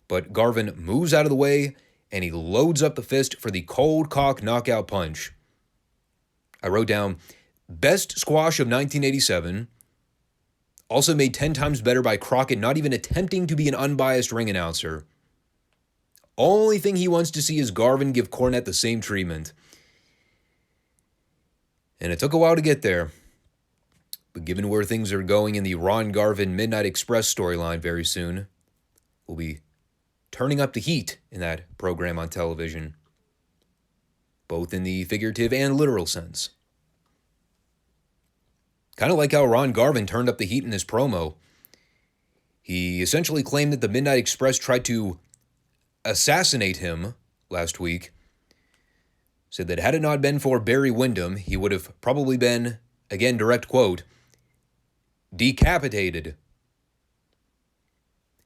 But Garvin moves out of the way and he loads up the fist for the cold cock knockout punch. I wrote down, best squash of 1987. Also made 10 times better by Crockett not even attempting to be an unbiased ring announcer. Only thing he wants to see is Garvin give Cornette the same treatment. And it took a while to get there. But given where things are going in the Ron Garvin Midnight Express storyline very soon, we'll be turning up the heat in that program on television, both in the figurative and literal sense. Kind of like how Ron Garvin turned up the heat in his promo. He essentially claimed that the Midnight Express tried to assassinate him last week. Said that had it not been for Barry Windham, he would have probably been, again, direct quote, decapitated.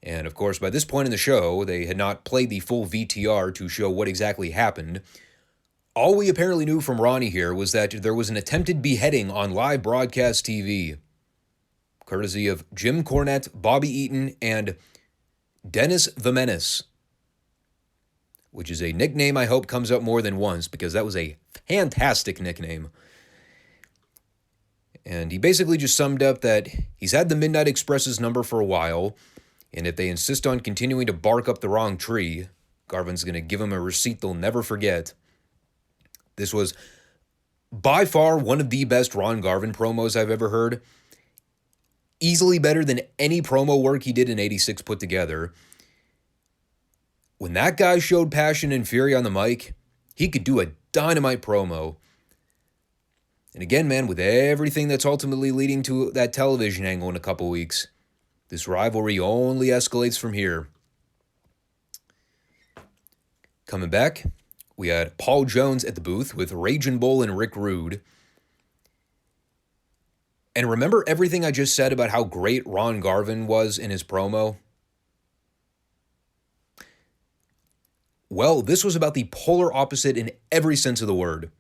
And of course, by this point in the show, they had not played the full VTR to show what exactly happened. All we apparently knew from Ronnie here was that there was an attempted beheading on live broadcast TV, courtesy of Jim Cornette, Bobby Eaton, and Dennis the Menace, which is a nickname I hope comes up more than once because that was a fantastic nickname. And he basically just summed up that he's had the Midnight Express's number for a while, and if they insist on continuing to bark up the wrong tree, Garvin's going to give them a receipt they'll never forget. This was by far one of the best Ron Garvin promos I've ever heard. Easily better than any promo work he did in '86 put together. When that guy showed passion and fury on the mic, he could do a dynamite promo. And again, man, with everything that's ultimately leading to that television angle in a couple weeks, this rivalry only escalates from here. Coming back, we had Paul Jones at the booth with Raging Bull and Rick Rude. And remember everything I just said about how great Ron Garvin was in his promo? Well, this was about the polar opposite in every sense of the word.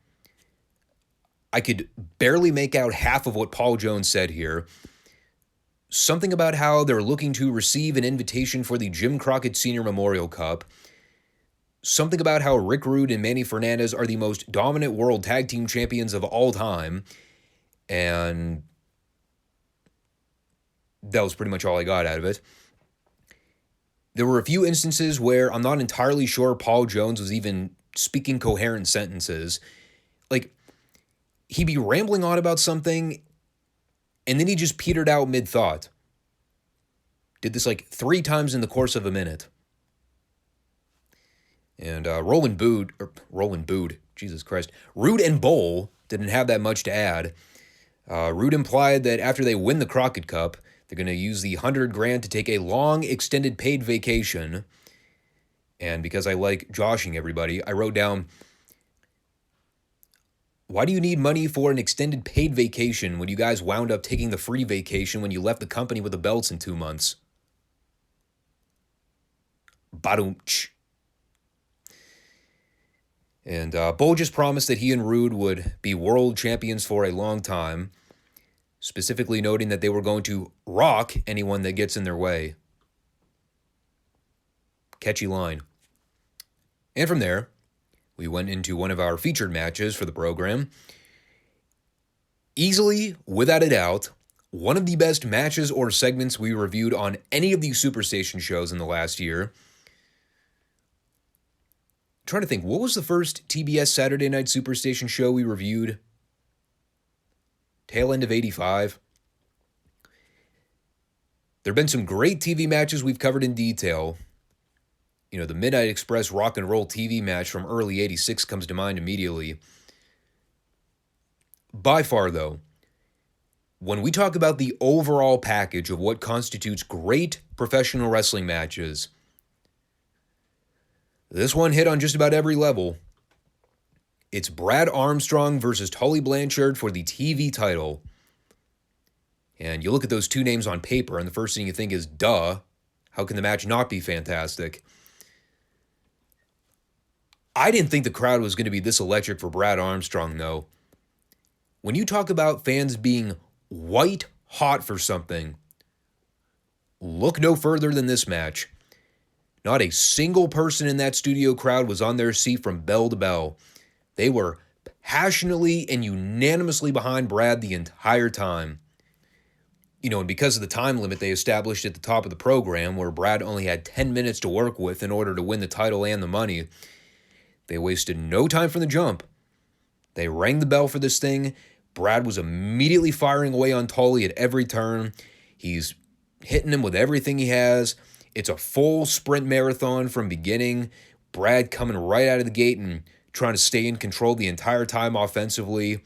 I could barely make out half of what Paul Jones said here. Something about how they're looking to receive an invitation for the Jim Crockett Sr. Memorial Cup. Something about how Rick Rude and Manny Fernandez are the most dominant world tag team champions of all time. And that was pretty much all I got out of it. There were a few instances where I'm not entirely sure Paul Jones was even speaking coherent sentences. Like, he'd be rambling on about something, and then he just petered out mid-thought. Did this like 3 times in the course of a minute. And Roland Bood, Jesus Christ. Rude and Bowl didn't have that much to add. Rude implied that after they win the Crockett Cup, they're going to use the $100,000 to take a long, extended paid vacation. And because I like joshing everybody, I wrote down, why do you need money for an extended paid vacation when you guys wound up taking the free vacation when you left the company with the belts in 2 months? Badumch. And Bo just promised that he and Rude would be world champions for a long time, specifically noting that they were going to rock anyone that gets in their way. Catchy line. And from there, we went into one of our featured matches for the program. Easily, without a doubt, one of the best matches or segments we reviewed on any of these Superstation shows in the last year. I'm trying to think, what was the first TBS Saturday Night Superstation show we reviewed? Tail end of 85. There have been some great TV matches we've covered in detail. You know, the Midnight Express Rock and Roll TV match from early 86 comes to mind immediately. By far, though, when we talk about the overall package of what constitutes great professional wrestling matches, this one hit on just about every level. It's Brad Armstrong versus Tully Blanchard for the TV title. And you look at those two names on paper, and the first thing you think is, duh, how can the match not be fantastic? I didn't think the crowd was going to be this electric for Brad Armstrong, though. When you talk about fans being white hot for something, look no further than this match. Not a single person in that studio crowd was on their seat from bell to bell. They were passionately and unanimously behind Brad the entire time. You know, and because of the time limit they established at the top of the program, where Brad only had 10 minutes to work with in order to win the title and the money, they wasted no time from the jump. They rang the bell for this thing. Brad was immediately firing away on Tully at every turn. He's hitting him with everything he has. It's a full sprint marathon from beginning. Brad coming right out of the gate and trying to stay in control the entire time offensively.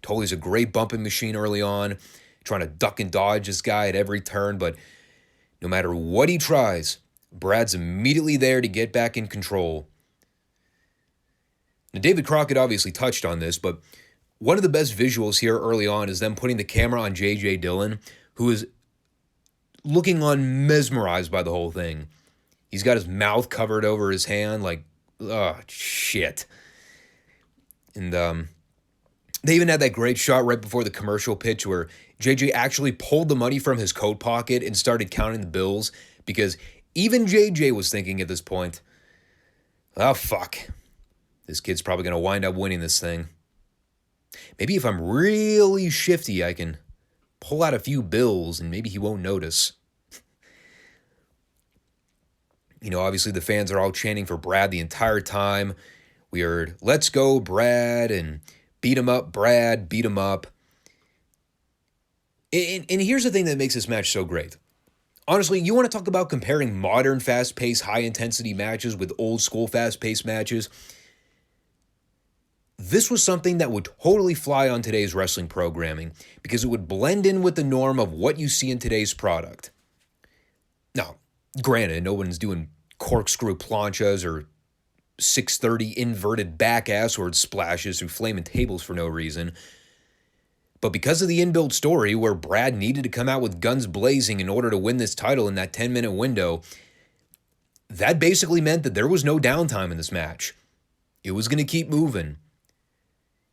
Tully's a great bumping machine early on, trying to duck and dodge this guy at every turn, but no matter what he tries, Brad's immediately there to get back in control. Now, David Crockett obviously touched on this, but one of the best visuals here early on is them putting the camera on J.J. Dillon, who is looking on mesmerized by the whole thing. He's got his mouth covered over his hand like, oh, shit. And they even had that great shot right before the commercial pitch where JJ actually pulled the money from his coat pocket and started counting the bills, because even JJ was thinking at this point, oh, fuck. This kid's probably going to wind up winning this thing. Maybe if I'm really shifty, I can pull out a few bills and maybe he won't notice. You know, obviously the fans are all chanting for Brad the entire time. We heard, let's go, Brad, and beat him up, Brad, beat him up. And here's the thing that makes this match so great. Honestly, you want to talk about comparing modern fast-paced, high-intensity matches with old-school fast-paced matches? This was something that would totally fly on today's wrestling programming because it would blend in with the norm of what you see in today's product. Now, granted, no one's doing corkscrew planchas or 630 inverted back assward splashes through flaming tables for no reason. But because of the inbuilt story where Brad needed to come out with guns blazing in order to win this title in that 10-minute window, that basically meant that there was no downtime in this match. It was going to keep moving.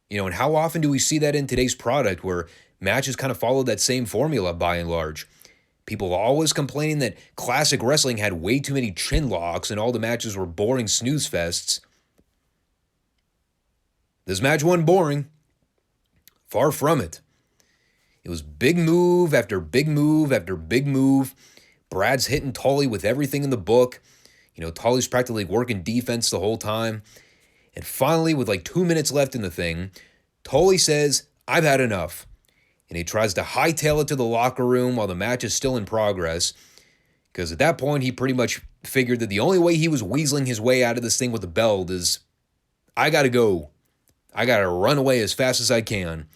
You know, and how often do we see that in today's product where matches kind of follow that same formula by and large? People always complaining that classic wrestling had way too many chin locks and all the matches were boring snooze fests. This match wasn't boring. Far from it. It was big move after big move after big move. Brad's hitting Tully with everything in the book. Tully's practically working defense the whole time. And finally, with like 2 minutes left in the thing, Tully says, "I've had enough." And he tries to hightail it to the locker room while the match is still in progress. Because at that point, he pretty much figured that the only way he was weaseling his way out of this thing with the belt is, I gotta go. I gotta run away as fast as I can.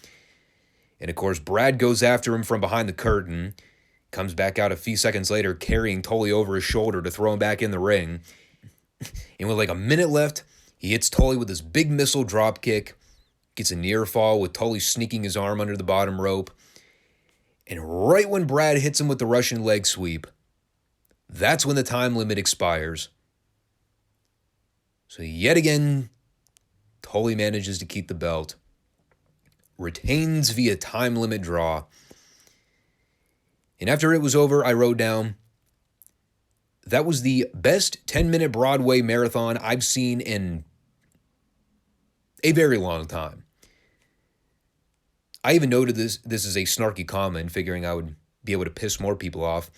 And of course, Brad goes after him from behind the curtain, comes back out a few seconds later carrying Tully over his shoulder to throw him back in the ring. And with like a minute left, he hits Tully with this big missile drop kick, gets a near fall with Tully sneaking his arm under the bottom rope. And right when Brad hits him with the Russian leg sweep, that's when the time limit expires. So yet again, Tully manages to keep the belt, retains via time limit draw. And after it was over, I wrote down, that was the best 10-minute Broadway marathon I've seen in a very long time. I even noted this is a snarky comment, figuring I would be able to piss more people off.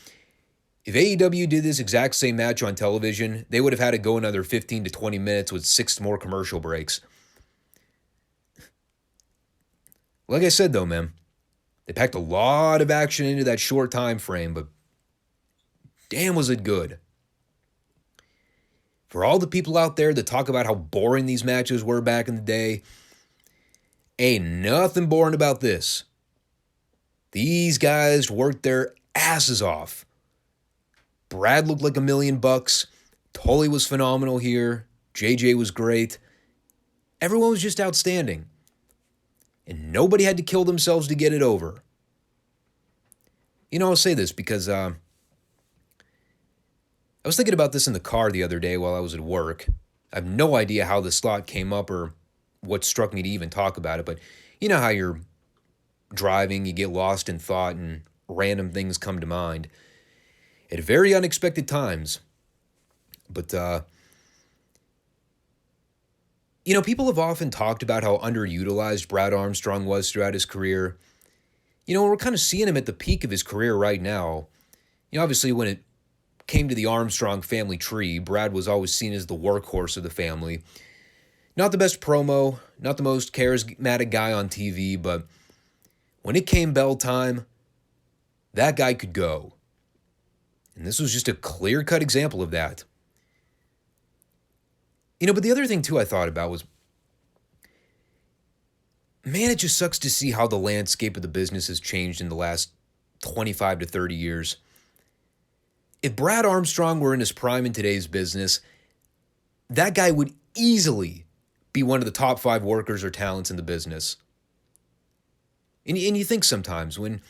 If AEW did this exact same match on television, they would have had to go another 15 to 20 minutes with 6 more commercial breaks. Like I said, though, man, they packed a lot of action into that short time frame, but damn was it good. For all the people out there that talk about how boring these matches were back in the day, ain't nothing boring about this. These guys worked their asses off. Brad looked like $1 million. Tully was phenomenal here. JJ was great. Everyone was just outstanding. And nobody had to kill themselves to get it over. I'll say this because I was thinking about this in the car the other day while I was at work. I have no idea how this thought came up or what struck me to even talk about it, but you know how you're driving, you get lost in thought and random things come to mind at very unexpected times. But, people have often talked about how underutilized Brad Armstrong was throughout his career. We're kind of seeing him at the peak of his career right now. Obviously, when it came to the Armstrong family tree, Brad was always seen as the workhorse of the family. Not the best promo, not the most charismatic guy on TV, but when it came bell time, that guy could go. And this was just a clear-cut example of that. But the other thing, too, I thought about was, man, it just sucks to see how the landscape of the business has changed in the last 25 to 30 years. If Brad Armstrong were in his prime in today's business, that guy would easily be one of the top 5 workers or talents in the business. And you think sometimes when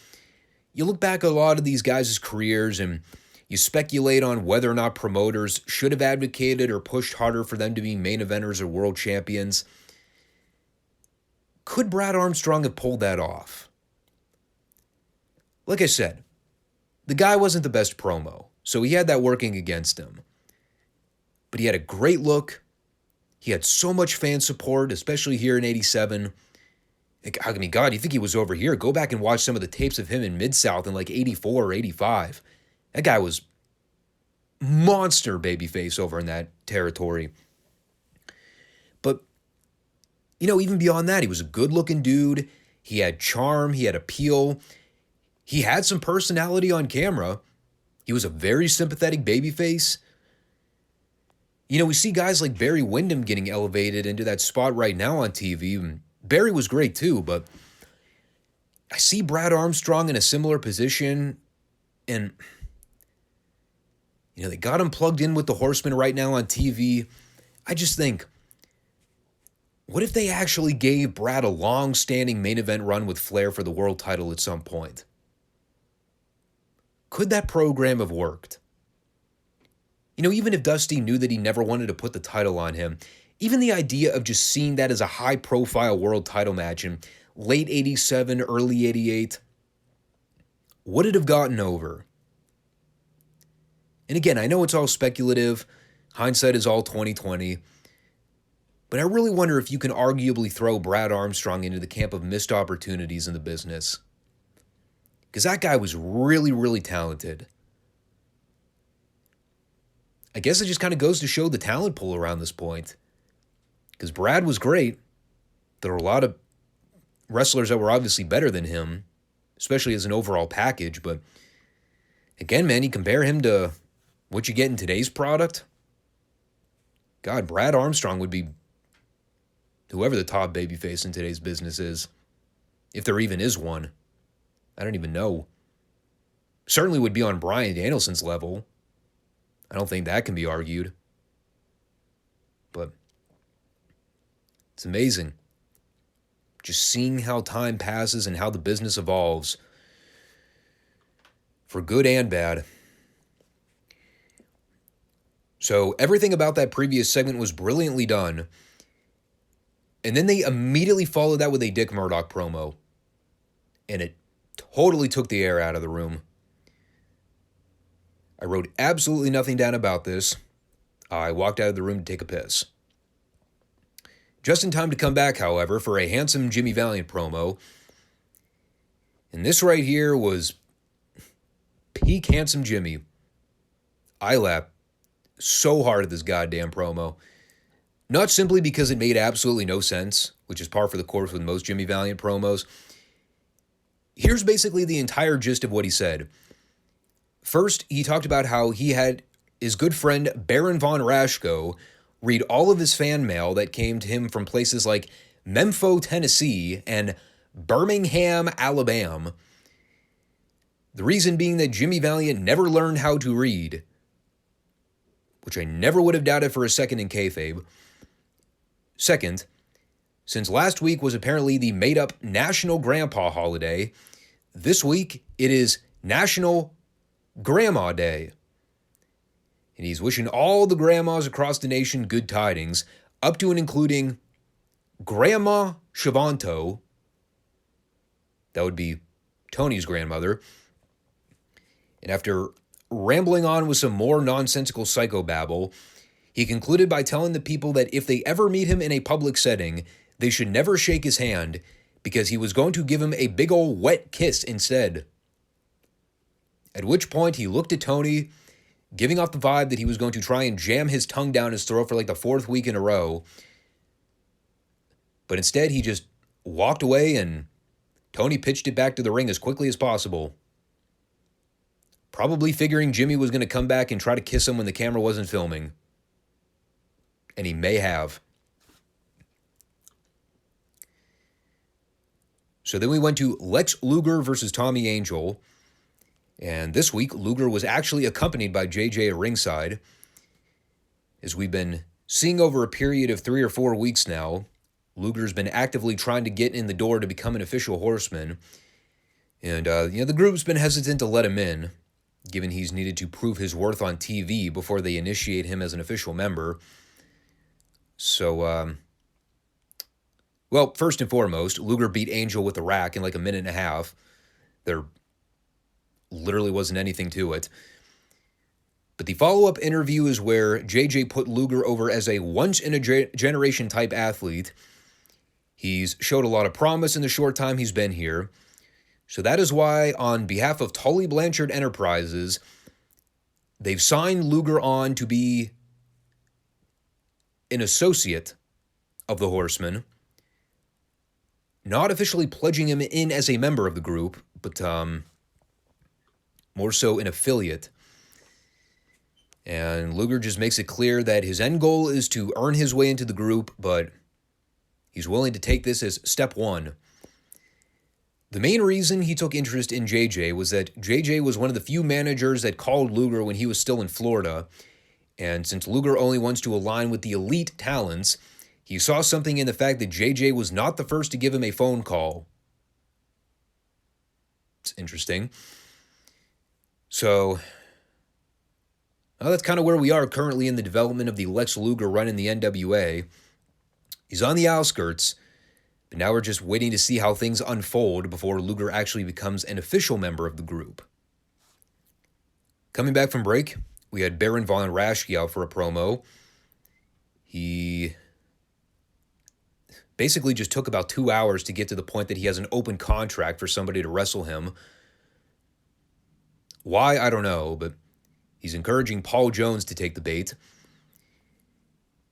you look back at a lot of these guys' careers and you speculate on whether or not promoters should have advocated or pushed harder for them to be main eventers or world champions, could Brad Armstrong have pulled that off? Like I said, the guy wasn't the best promo, so he had that working against him. But he had a great look. He had so much fan support, especially here in 87. I mean, God, you think he was over here? Go back and watch some of the tapes of him in Mid-South in like 84 or 85. That guy was monster babyface over in that territory. But, even beyond that, he was a good-looking dude. He had charm. He had appeal. He had some personality on camera. He was a very sympathetic babyface. We see guys like Barry Windham getting elevated into that spot right now on TV. And Barry was great too, but I see Brad Armstrong in a similar position, and they got him plugged in with the Horsemen right now on TV. I just think, what if they actually gave Brad a long-standing main event run with Flair for the world title at some point? Could that program have worked? Even if Dusty knew that he never wanted to put the title on him, even the idea of just seeing that as a high-profile world title match in late 87, early 88, would it have gotten over? And again, I know it's all speculative. Hindsight is all 20/20. But I really wonder if you can arguably throw Brad Armstrong into the camp of missed opportunities in the business. Because that guy was really, really talented. I guess it just kind of goes to show the talent pool around this point. Because Brad was great. There were a lot of wrestlers that were obviously better than him, especially as an overall package. But again, man, you compare him to what you get in today's product. God, Brad Armstrong would be whoever the top babyface in today's business is. If there even is one. I don't even know. Certainly would be on Bryan Danielson's level. I don't think that can be argued. But it's amazing. Just seeing how time passes and how the business evolves. For good and bad. So everything about that previous segment was brilliantly done. And then they immediately followed that with a Dick Murdoch promo. And it totally took the air out of the room. I wrote absolutely nothing down about this. I walked out of the room to take a piss. Just in time to come back, however, for a handsome Jimmy Valiant promo. And this right here was peak handsome Jimmy. I laughed so hard at this goddamn promo. Not simply because it made absolutely no sense, which is par for the course with most Jimmy Valiant promos. Here's basically the entire gist of what he said. First, he talked about how he had his good friend Baron von Raschko read all of his fan mail that came to him from places like Memphis, Tennessee, and Birmingham, Alabama. The reason being that Jimmy Valiant never learned how to read, which I never would have doubted for a second in kayfabe. Second, since last week was apparently the made-up National Grandpa holiday, this week it is National Grandma Day. And he's wishing all the grandmas across the nation good tidings, up to and including Grandma Shavanto. That would be Tony's grandmother. And after rambling on with some more nonsensical psychobabble, he concluded by telling the people that if they ever meet him in a public setting, they should never shake his hand because he was going to give him a big ol' wet kiss instead. At which point he looked at Tony, giving off the vibe that he was going to try and jam his tongue down his throat for like the fourth week in a row. But instead he just walked away and Tony pitched it back to the ring as quickly as possible. Probably figuring Jimmy was going to come back and try to kiss him when the camera wasn't filming. And he may have. So then we went to Lex Luger versus Tommy Angel. And this week, Luger was actually accompanied by JJ at ringside. As we've been seeing over a period of 3 or 4 weeks now, Luger's been actively trying to get in the door to become an official horseman. And, the group's been hesitant to let him in, given he's needed to prove his worth on TV before they initiate him as an official member. So, well, first and foremost, Luger beat Angel with the rack in like a minute and a half. There literally wasn't anything to it. But the follow-up interview is where JJ put Luger over as a once-in-a-generation type athlete. He's showed a lot of promise in the short time he's been here. So that is why, on behalf of Tully Blanchard Enterprises, they've signed Luger on to be an associate of the Horsemen, not officially pledging him in as a member of the group, but more so an affiliate. And Luger just makes it clear that his end goal is to earn his way into the group, but he's willing to take this as step one. The main reason he took interest in JJ was that JJ was one of the few managers that called Luger when he was still in Florida, and since Luger only wants to align with the elite talents, he saw something in the fact that JJ was not the first to give him a phone call. It's interesting. So, well, that's kind of where we are currently in the development of the Lex Luger run in the NWA. He's on the outskirts, but now we're just waiting to see how things unfold before Luger actually becomes an official member of the group. Coming back from break, we had Baron von Raschke out for a promo. He basically just took about 2 hours to get to the point that he has an open contract for somebody to wrestle him. Why, I don't know, but He's encouraging Paul Jones to take the bait.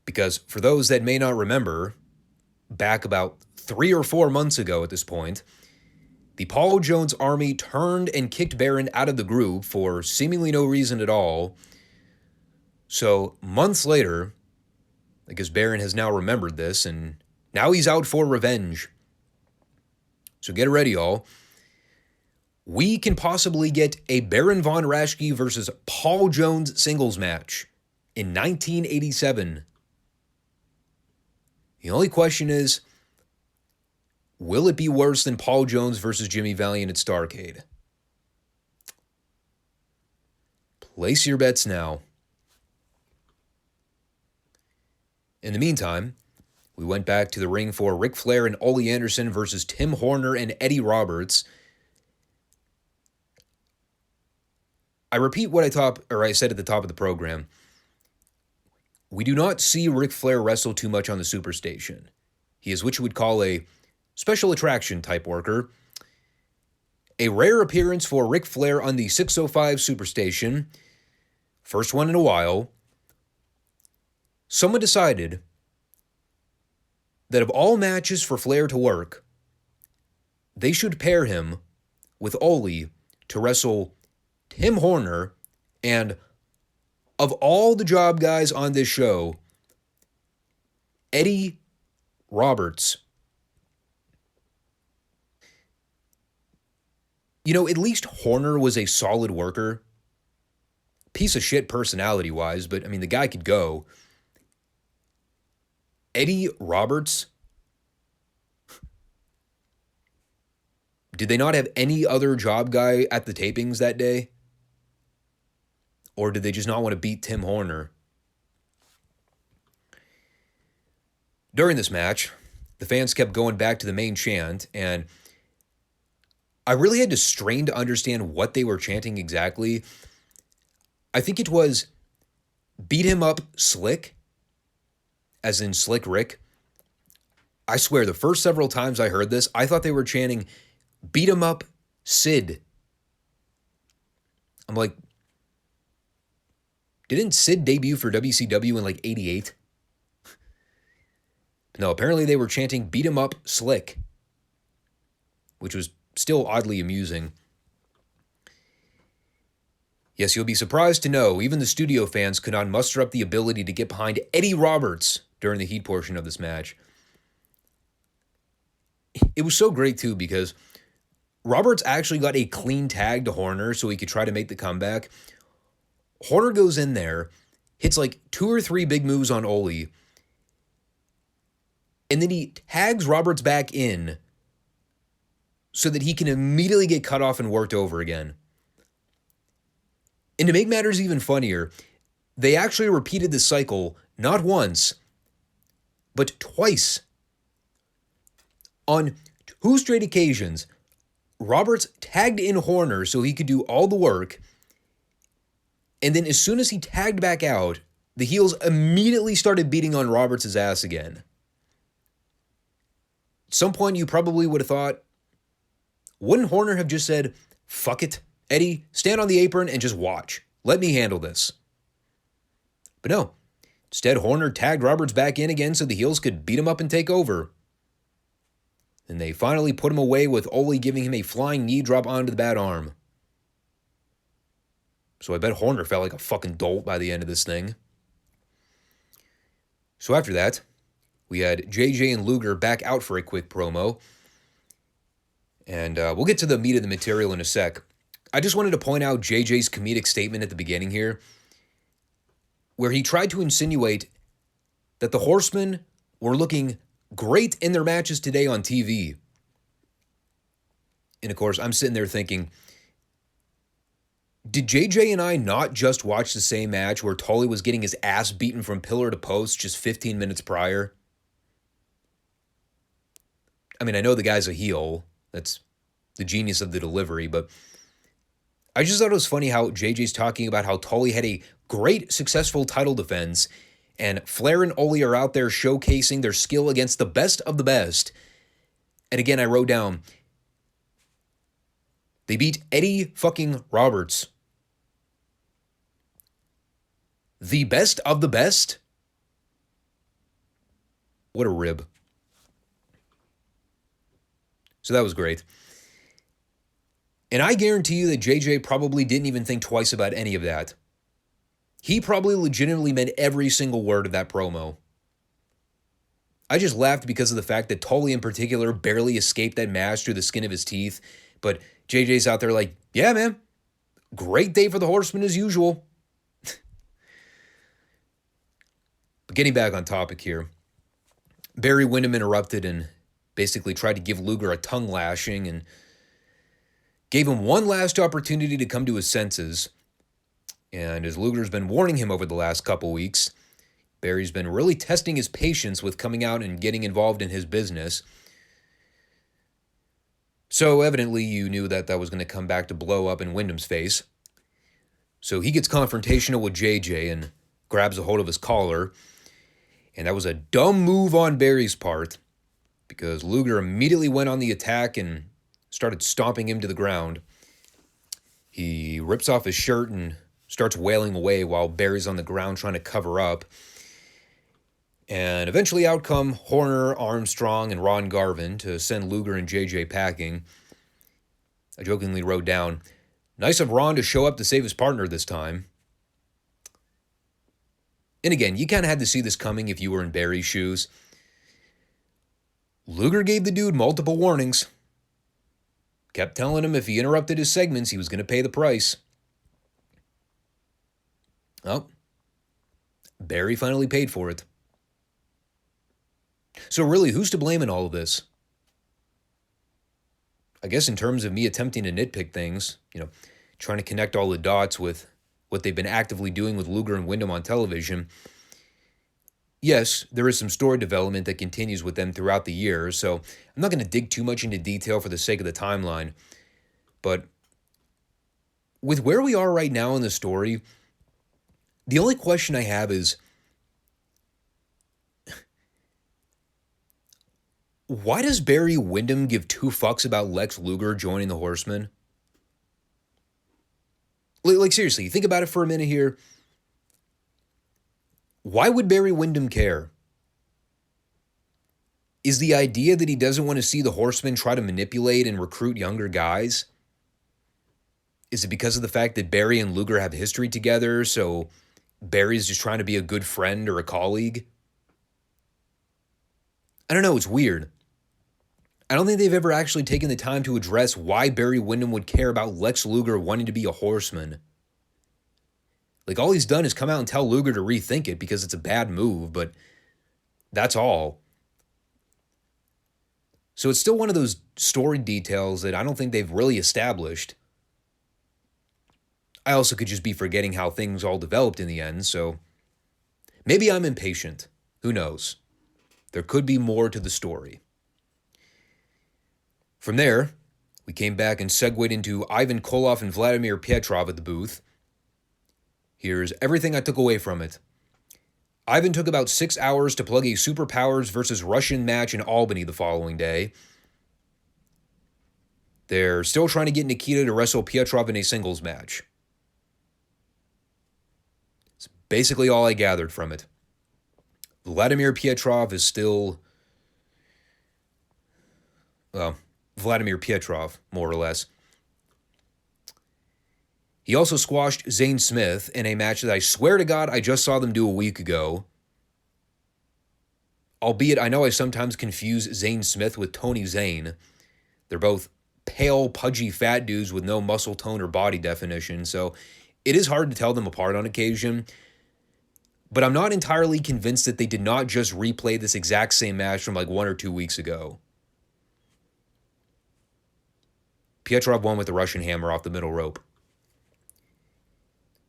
Because for those that may not remember, back about 3 or 4 months ago at this point, the Paul Jones army turned and kicked Baron out of the group for seemingly no reason at all. So months later, I guess Baron has now remembered this, and now he's out for revenge. So get ready, y'all. We can possibly get a Baron von Raschke versus Paul Jones singles match in 1987. The only question is, will it be worse than Paul Jones versus Jimmy Valiant at Starrcade? Place your bets now. In the meantime, we went back to the ring for Ric Flair and Ole Anderson versus Tim Horner and Eddie Roberts. I repeat what I said at the top of the program. We do not see Ric Flair wrestle too much on the Superstation. He is what you would call a special attraction type worker. A rare appearance for Ric Flair on the 605 Superstation. First one in a while. Someone decided that of all matches for Flair to work, they should pair him with Ole to wrestle Tim Horner, and of all the job guys on this show, Eddie Roberts. You know, at least Horner was a solid worker. Piece of shit personality-wise, but, I mean, the guy could go. Eddie Roberts? Did they not have any other job guy at the tapings that day? Or did they just not want to beat Tim Horner? During this match, the fans kept going back to the main chant, and I really had to strain to understand what they were chanting exactly. I think it was beat him up slick, as in Slick Rick. I swear, the first several times I heard this, I thought they were chanting beat him up Sid. I'm like, didn't Sid debut for WCW in like 88? No, apparently they were chanting beat him up Slick, which was still oddly amusing. Yes, you'll be surprised to know even the studio fans could not muster up the ability to get behind Eddie Roberts during the heat portion of this match. It was so great, too, because Roberts actually got a clean tag to Horner so he could try to make the comeback. Horner goes in there, hits like 2 or 3 big moves on Ole, and then he tags Roberts back in so that he can immediately get cut off and worked over again. And to make matters even funnier, they actually repeated this cycle not once, but twice. On 2 straight occasions, Roberts tagged in Horner so he could do all the work, and then as soon as he tagged back out, the heels immediately started beating on Roberts' ass again. At some point, you probably would have thought, wouldn't Horner have just said, fuck it, Eddie, stand on the apron and just watch. Let me handle this. But no. Instead, Horner tagged Roberts back in again so the heels could beat him up and take over. And they finally put him away with Ole giving him a flying knee drop onto the bad arm. So I bet Horner felt like a fucking dolt by the end of this thing. So after that, we had JJ and Luger back out for a quick promo. And we'll get to the meat of the material in a sec. I just wanted to point out JJ's comedic statement at the beginning here, where he tried to insinuate that the Horsemen were looking great in their matches today on TV. And of course, I'm sitting there thinking, did JJ and I not just watch the same match where Tully was getting his ass beaten from pillar to post just 15 minutes prior? I mean, I know the guy's a heel. That's the genius of the delivery, but I just thought it was funny how JJ's talking about how Tully had a great, successful title defense, and Flair and Ole are out there showcasing their skill against the best of the best. And again, I wrote down, they beat Eddie fucking Roberts. The best of the best? What a rib. So that was great. And I guarantee you that JJ probably didn't even think twice about any of that. He probably legitimately meant every single word of that promo. I just laughed because of the fact that Tully in particular barely escaped that mask through the skin of his teeth. But JJ's out there like, yeah, man, great day for the Horsemen as usual. But getting back on topic here, Barry Windham interrupted and basically tried to give Luger a tongue lashing and gave him one last opportunity to come to his senses. And as Luger's been warning him over the last couple weeks, Barry's been really testing his patience with coming out and getting involved in his business. So evidently you knew that was going to come back to blow up in Wyndham's face. So he gets confrontational with JJ and grabs a hold of his collar. And that was a dumb move on Barry's part because Luger immediately went on the attack and started stomping him to the ground. He rips off his shirt and starts wailing away while Barry's on the ground trying to cover up. And eventually out come Horner, Armstrong, and Ron Garvin to send Luger and JJ packing. I jokingly wrote down, nice of Ron to show up to save his partner this time. And again, you kind of had to see this coming if you were in Barry's shoes. Luger gave the dude multiple warnings. Kept telling him if he interrupted his segments, he was going to pay the price. Well, Barry finally paid for it. So really, who's to blame in all of this? I guess in terms of me attempting to nitpick things, trying to connect all the dots with what they've been actively doing with Luger and Windham on television, yes, there is some story development that continues with them throughout the year, so I'm not going to dig too much into detail for the sake of the timeline. But with where we are right now in the story, the only question I have is, why does Barry Windham give two fucks about Lex Luger joining the Horsemen? Like seriously, think about it for a minute here. Why would Barry Windham care? Is the idea that he doesn't want to see the Horsemen try to manipulate and recruit younger guys? Is it because of the fact that Barry and Luger have history together, so Barry's just trying to be a good friend or a colleague? I don't know, it's weird. I don't think they've ever actually taken the time to address why Barry Windham would care about Lex Luger wanting to be a Horseman. Like, all he's done is come out and tell Luger to rethink it because it's a bad move, but that's all. So it's still one of those story details that I don't think they've really established. I also could just be forgetting how things all developed in the end, so maybe I'm impatient. Who knows? There could be more to the story. From there, we came back and segued into Ivan Koloff and Vladimir Petrov at the booth. Here's everything I took away from it. Ivan took about 6 hours to plug a Superpowers versus Russian match in Albany the following day. They're still trying to get Nikita to wrestle Petrov in a singles match. It's basically all I gathered from it. Vladimir Petrov is still, Vladimir Petrov, more or less. He also squashed Zane Smith in a match that I swear to God I just saw them do a week ago. Albeit I know I sometimes confuse Zane Smith with Tony Zane. They're both pale, pudgy fat dudes with no muscle tone or body definition, so it is hard to tell them apart on occasion. But I'm not entirely convinced that they did not just replay this exact same match from like 1 or 2 weeks ago. Petrov won with the Russian hammer off the middle rope.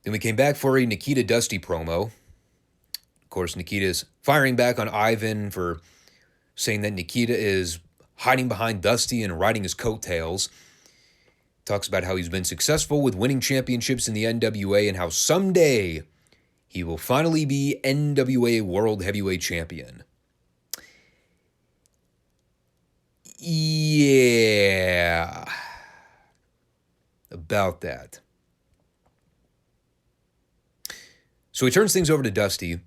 Then we came back for a Nikita Dusty promo. Of course, Nikita's firing back on Ivan for saying that Nikita is hiding behind Dusty and riding his coattails. Talks about how he's been successful with winning championships in the NWA and how someday he will finally be NWA World Heavyweight Champion. Yeah. About that. So he turns things over to Dusty.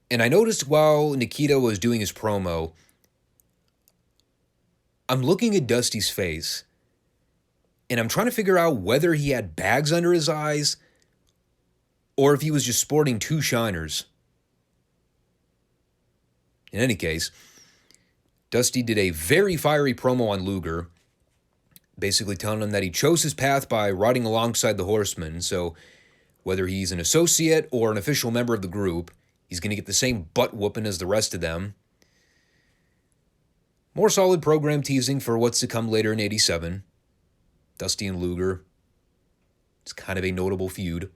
And I noticed while Nikita was doing his promo, I'm looking at Dusty's face, and I'm trying to figure out whether he had bags under his eyes or if he was just sporting two shiners. In any case, Dusty did a very fiery promo on Luger, basically telling him that he chose his path by riding alongside the Horsemen, so whether he's an associate or an official member of the group, he's going to get the same butt-whooping as the rest of them. More solid program teasing for what's to come later in 87. Dusty and Luger. It's kind of a notable feud,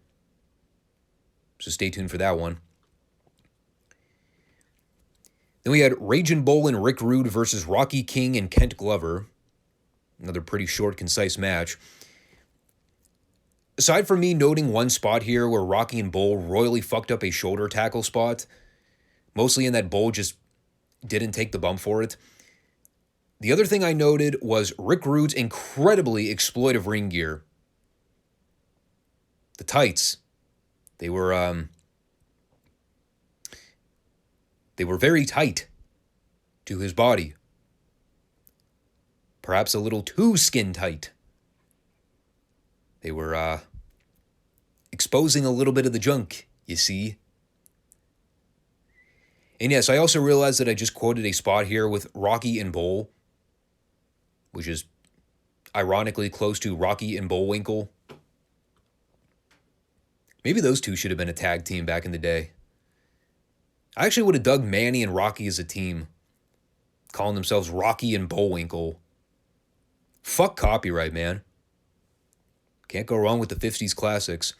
so stay tuned for that one. Then we had Raging Bull and Rick Rude versus Rocky King and Kent Glover. Another pretty short, concise match. Aside from me noting one spot here where Rocky and Bull royally fucked up a shoulder tackle spot, mostly in that Bull just didn't take the bump for it, the other thing I noted was Rick Rude's incredibly exploitive ring gear. The tights. They were very tight to his body. Perhaps a little too skin tight. They were exposing a little bit of the junk, you see. And yes, I also realized that I just quoted a spot here with Rocky and Bull, which is ironically close to Rocky and Bullwinkle. Maybe those two should have been a tag team back in the day. I actually would have dug Manny and Rocky as a team, calling themselves Rocky and Bullwinkle. Fuck copyright, man. Can't go wrong with the 50s classics.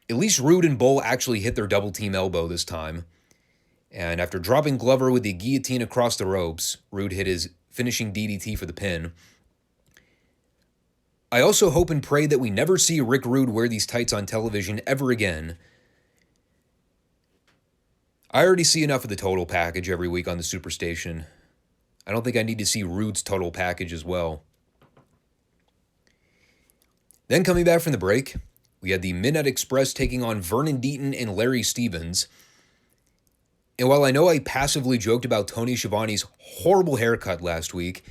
At least Rude and Bull actually hit their double team elbow this time. And after dropping Glover with the guillotine across the ropes, Rude hit his finishing DDT for the pin. I also hope and pray that we never see Rick Rude wear these tights on television ever again. I already see enough of the total package every week on the Superstation. I don't think I need to see Rude's total package as well. Then coming back from the break, we had the Midnight Express taking on Vernon Deaton and Larry Stevens. And while I know I passively joked about Tony Schiavone's horrible haircut last week,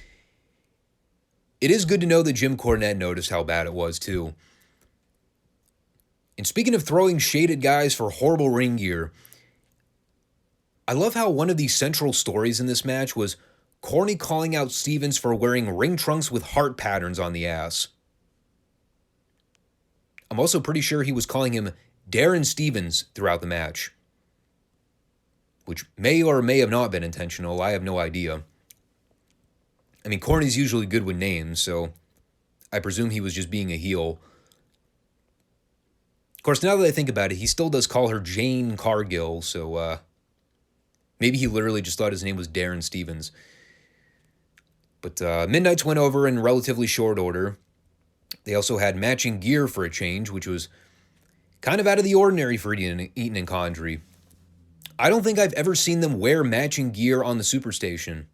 it is good to know that Jim Cornette noticed how bad it was too. And speaking of throwing shade at guys for horrible ring gear, I love how one of the central stories in this match was Corny calling out Stevens for wearing ring trunks with heart patterns on the ass. I'm also pretty sure he was calling him Darren Stevens throughout the match, which may or may have not been intentional. I have no idea. I mean, Corny's usually good with names, so I presume he was just being a heel. Of course, now that I think about it, he still does call her Jane Cargill, so maybe he literally just thought his name was Darren Stevens. But Midnight's went over in relatively short order. They also had matching gear for a change, which was kind of out of the ordinary for Eaton and Condrey. I don't think I've ever seen them wear matching gear on the Superstation.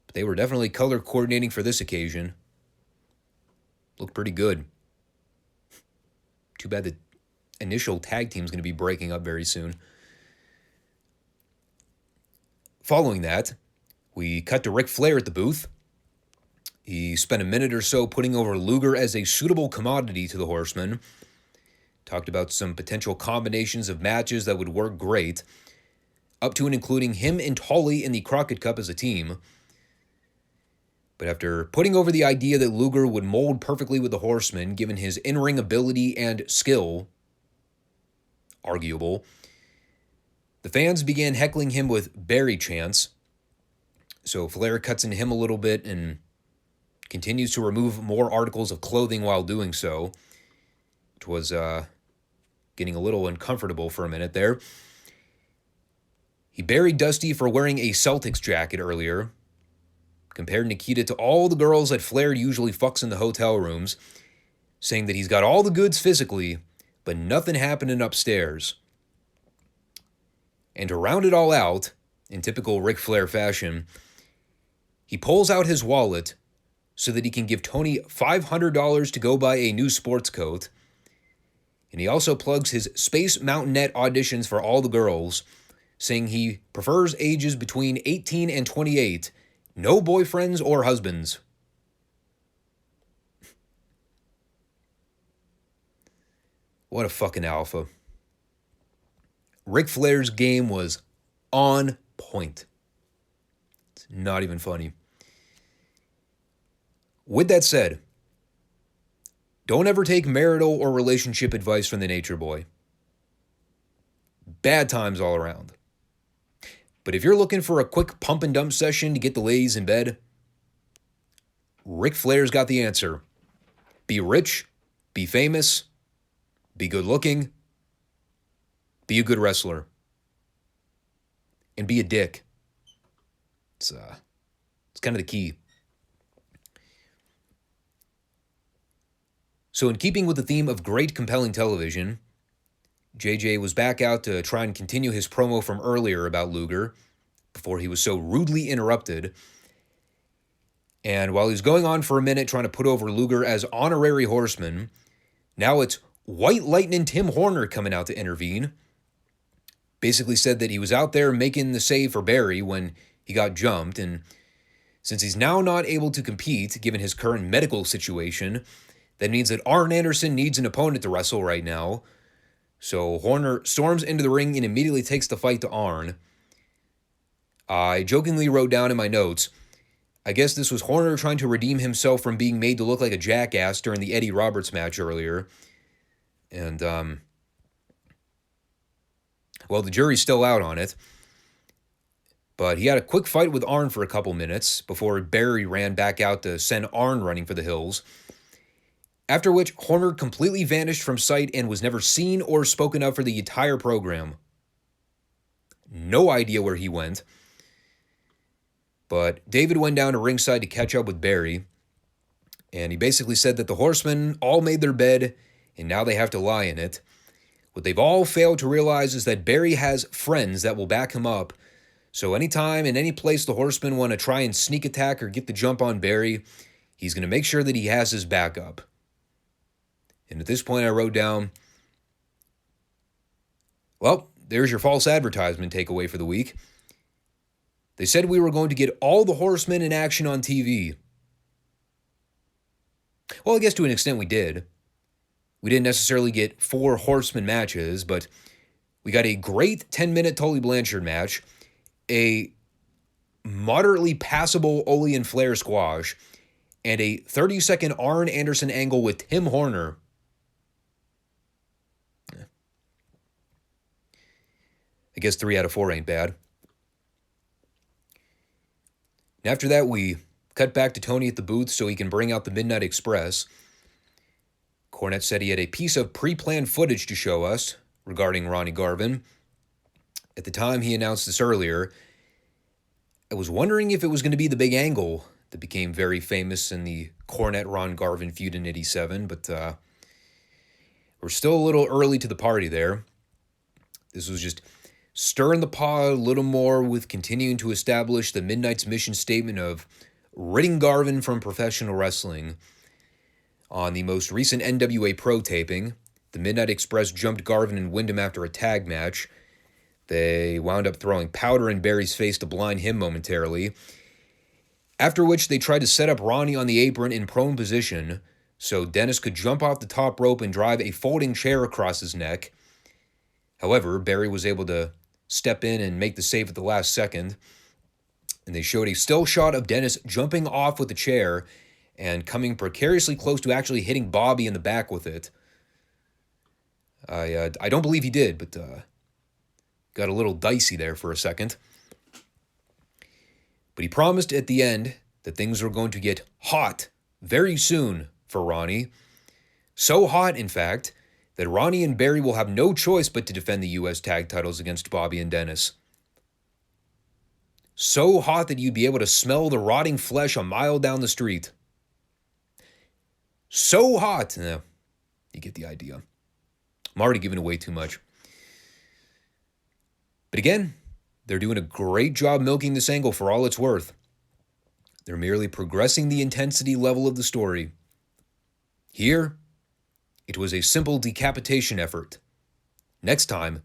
But they were definitely color coordinating for this occasion. Looked pretty good. Too bad the initial tag team's going to be breaking up very soon. Following that, we cut to Ric Flair at the booth. He spent a minute or so putting over Luger as a suitable commodity to the Horsemen. Talked about some potential combinations of matches that would work great, up to and including him and Tully in the Crockett Cup as a team. But after putting over the idea that Luger would mold perfectly with the Horsemen, given his in-ring ability and skill, arguable, the fans began heckling him with Barry chants. So Flair cuts into him a little bit and continues to remove more articles of clothing while doing so, which was getting a little uncomfortable for a minute there. He buried Dusty for wearing a Celtics jacket earlier, compared Nikita to all the girls that Flair usually fucks in the hotel rooms, saying that he's got all the goods physically, but nothing happening upstairs. And to round it all out, in typical Ric Flair fashion, he pulls out his wallet so that he can give Tony $500 to go buy a new sports coat, And he also plugs his Space Mountain Net auditions for all the girls, saying he prefers ages between 18 and 28, no boyfriends or husbands. What a fucking alpha. Ric Flair's game was on point. It's not even funny. With that said, don't ever take marital or relationship advice from the Nature Boy. Bad times all around. But if you're looking for a quick pump and dump session to get the ladies in bed, Ric Flair's got the answer. Be rich, be famous, be good looking, be a good wrestler, and be a dick. It's kind of the key. So in keeping with the theme of great, compelling television, JJ was back out to try and continue his promo from earlier about Luger before he was so rudely interrupted. And while he was going on for a minute trying to put over Luger as honorary horseman, now it's White Lightning Tim Horner coming out to intervene. Basically said that he was out there making the save for Barry when he got jumped, and since he's now not able to compete given his current medical situation, that means that Arn Anderson needs an opponent to wrestle right now. So Horner storms into the ring and immediately takes the fight to Arn. I jokingly wrote down in my notes, I guess this was Horner trying to redeem himself from being made to look like a jackass during the Eddie Roberts match earlier. And, well, the jury's still out on it. But he had a quick fight with Arn for a couple minutes before Barry ran back out to send Arn running for the hills. After which, Horner completely vanished from sight and was never seen or spoken of for the entire program. No idea where he went. But David went down to ringside to catch up with Barry, and he basically said that the Horsemen all made their bed, and now they have to lie in it. What they've all failed to realize is that Barry has friends that will back him up, so anytime and any place the Horsemen want to try and sneak attack or get the jump on Barry, he's going to make sure that he has his backup. And at this point I wrote down, well, there's your false advertisement takeaway for the week. They said we were going to get all the Horsemen in action on TV. Well, I guess to an extent we did. We didn't necessarily get 4 Horsemen matches, but we got a great 10-minute Tully Blanchard match, a moderately passable Ole and Flair squash, and a 30-second Arn Anderson angle with Tim Horner. I guess 3 out of 4 ain't bad. And after that, we cut back to Tony at the booth so he can bring out the Midnight Express. Cornette said he had a piece of pre-planned footage to show us regarding Ronnie Garvin. At the time he announced this earlier, I was wondering if it was going to be the big angle that became very famous in the Cornette-Ron Garvin feud in '87, but we're still a little early to the party there. This was just stirring the pot a little more with continuing to establish the Midnight's mission statement of ridding Garvin from professional wrestling. On the most recent NWA Pro taping, the Midnight Express jumped Garvin and Wyndham after a tag match. They wound up throwing powder in Barry's face to blind him momentarily, after which they tried to set up Ronnie on the apron in prone position so Dennis could jump off the top rope and drive a folding chair across his neck. However, Barry was able to step in and make the save at the last second, and they showed a still shot of Dennis jumping off with the chair and coming precariously close to actually hitting Bobby in the back with it. I don't believe he did, but got a little dicey there for a second. But he promised at the end that things were going to get hot very soon for Ronnie. So hot, in fact, that Ronnie and Barry will have no choice but to defend the U.S. tag titles against Bobby and Dennis. So hot that you'd be able to smell the rotting flesh a mile down the street. So hot. No, you get the idea. I'm already giving away too much. But again, they're doing a great job milking this angle for all it's worth. They're merely progressing the intensity level of the story. Here, It was a simple decapitation effort. Next time,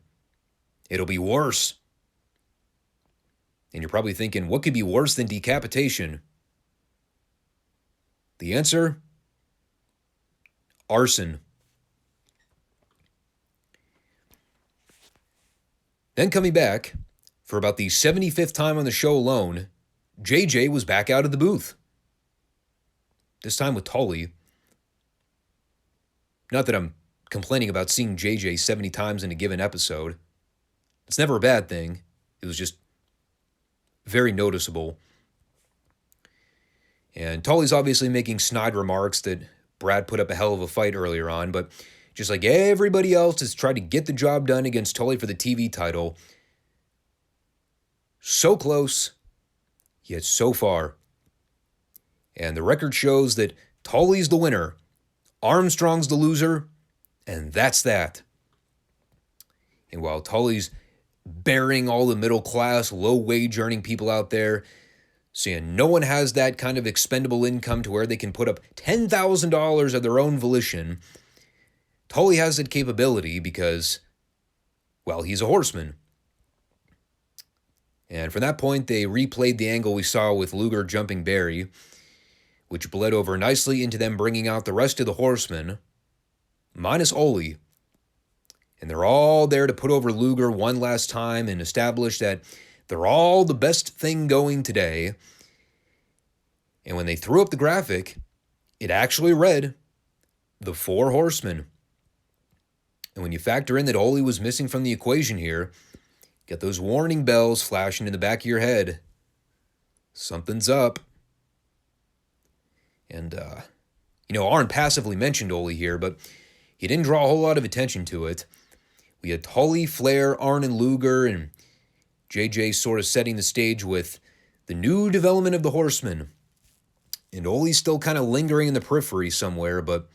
it'll be worse. And you're probably thinking, what could be worse than decapitation? The answer? Arson. Then coming back, for about the 75th time on the show alone, JJ was back out of the booth. This time with Tully. Not that I'm complaining about seeing JJ 70 times in a given episode. It's never a bad thing. It was just very noticeable. And Tully's obviously making snide remarks that Brad put up a hell of a fight earlier on, but just like everybody else has tried to get the job done against Tully for the TV title, so close, yet so far. And the record shows that Tully's the winner, Armstrong's the loser, and that's that. And while Tully's burying all the middle-class, low-wage earning people out there, saying no one has that kind of expendable income to where they can put up $10,000 of their own volition, Tully has that capability because, well, he's a horseman. And from that point, they replayed the angle we saw with Luger jumping Barry, which bled over nicely into them bringing out the rest of the horsemen, minus Ole. And they're all there to put over Luger one last time and establish that they're all the best thing going today. And when they threw up the graphic, it actually read, the Four Horsemen. And when you factor in that Ole was missing from the equation here, get those warning bells flashing in the back of your head. Something's up. And, Arn passively mentioned Ole here, but he didn't draw a whole lot of attention to it. We had Tully, Flair, Arn, and Luger, and JJ sort of setting the stage with the new development of the Horsemen. And Ole's still kind of lingering in the periphery somewhere, but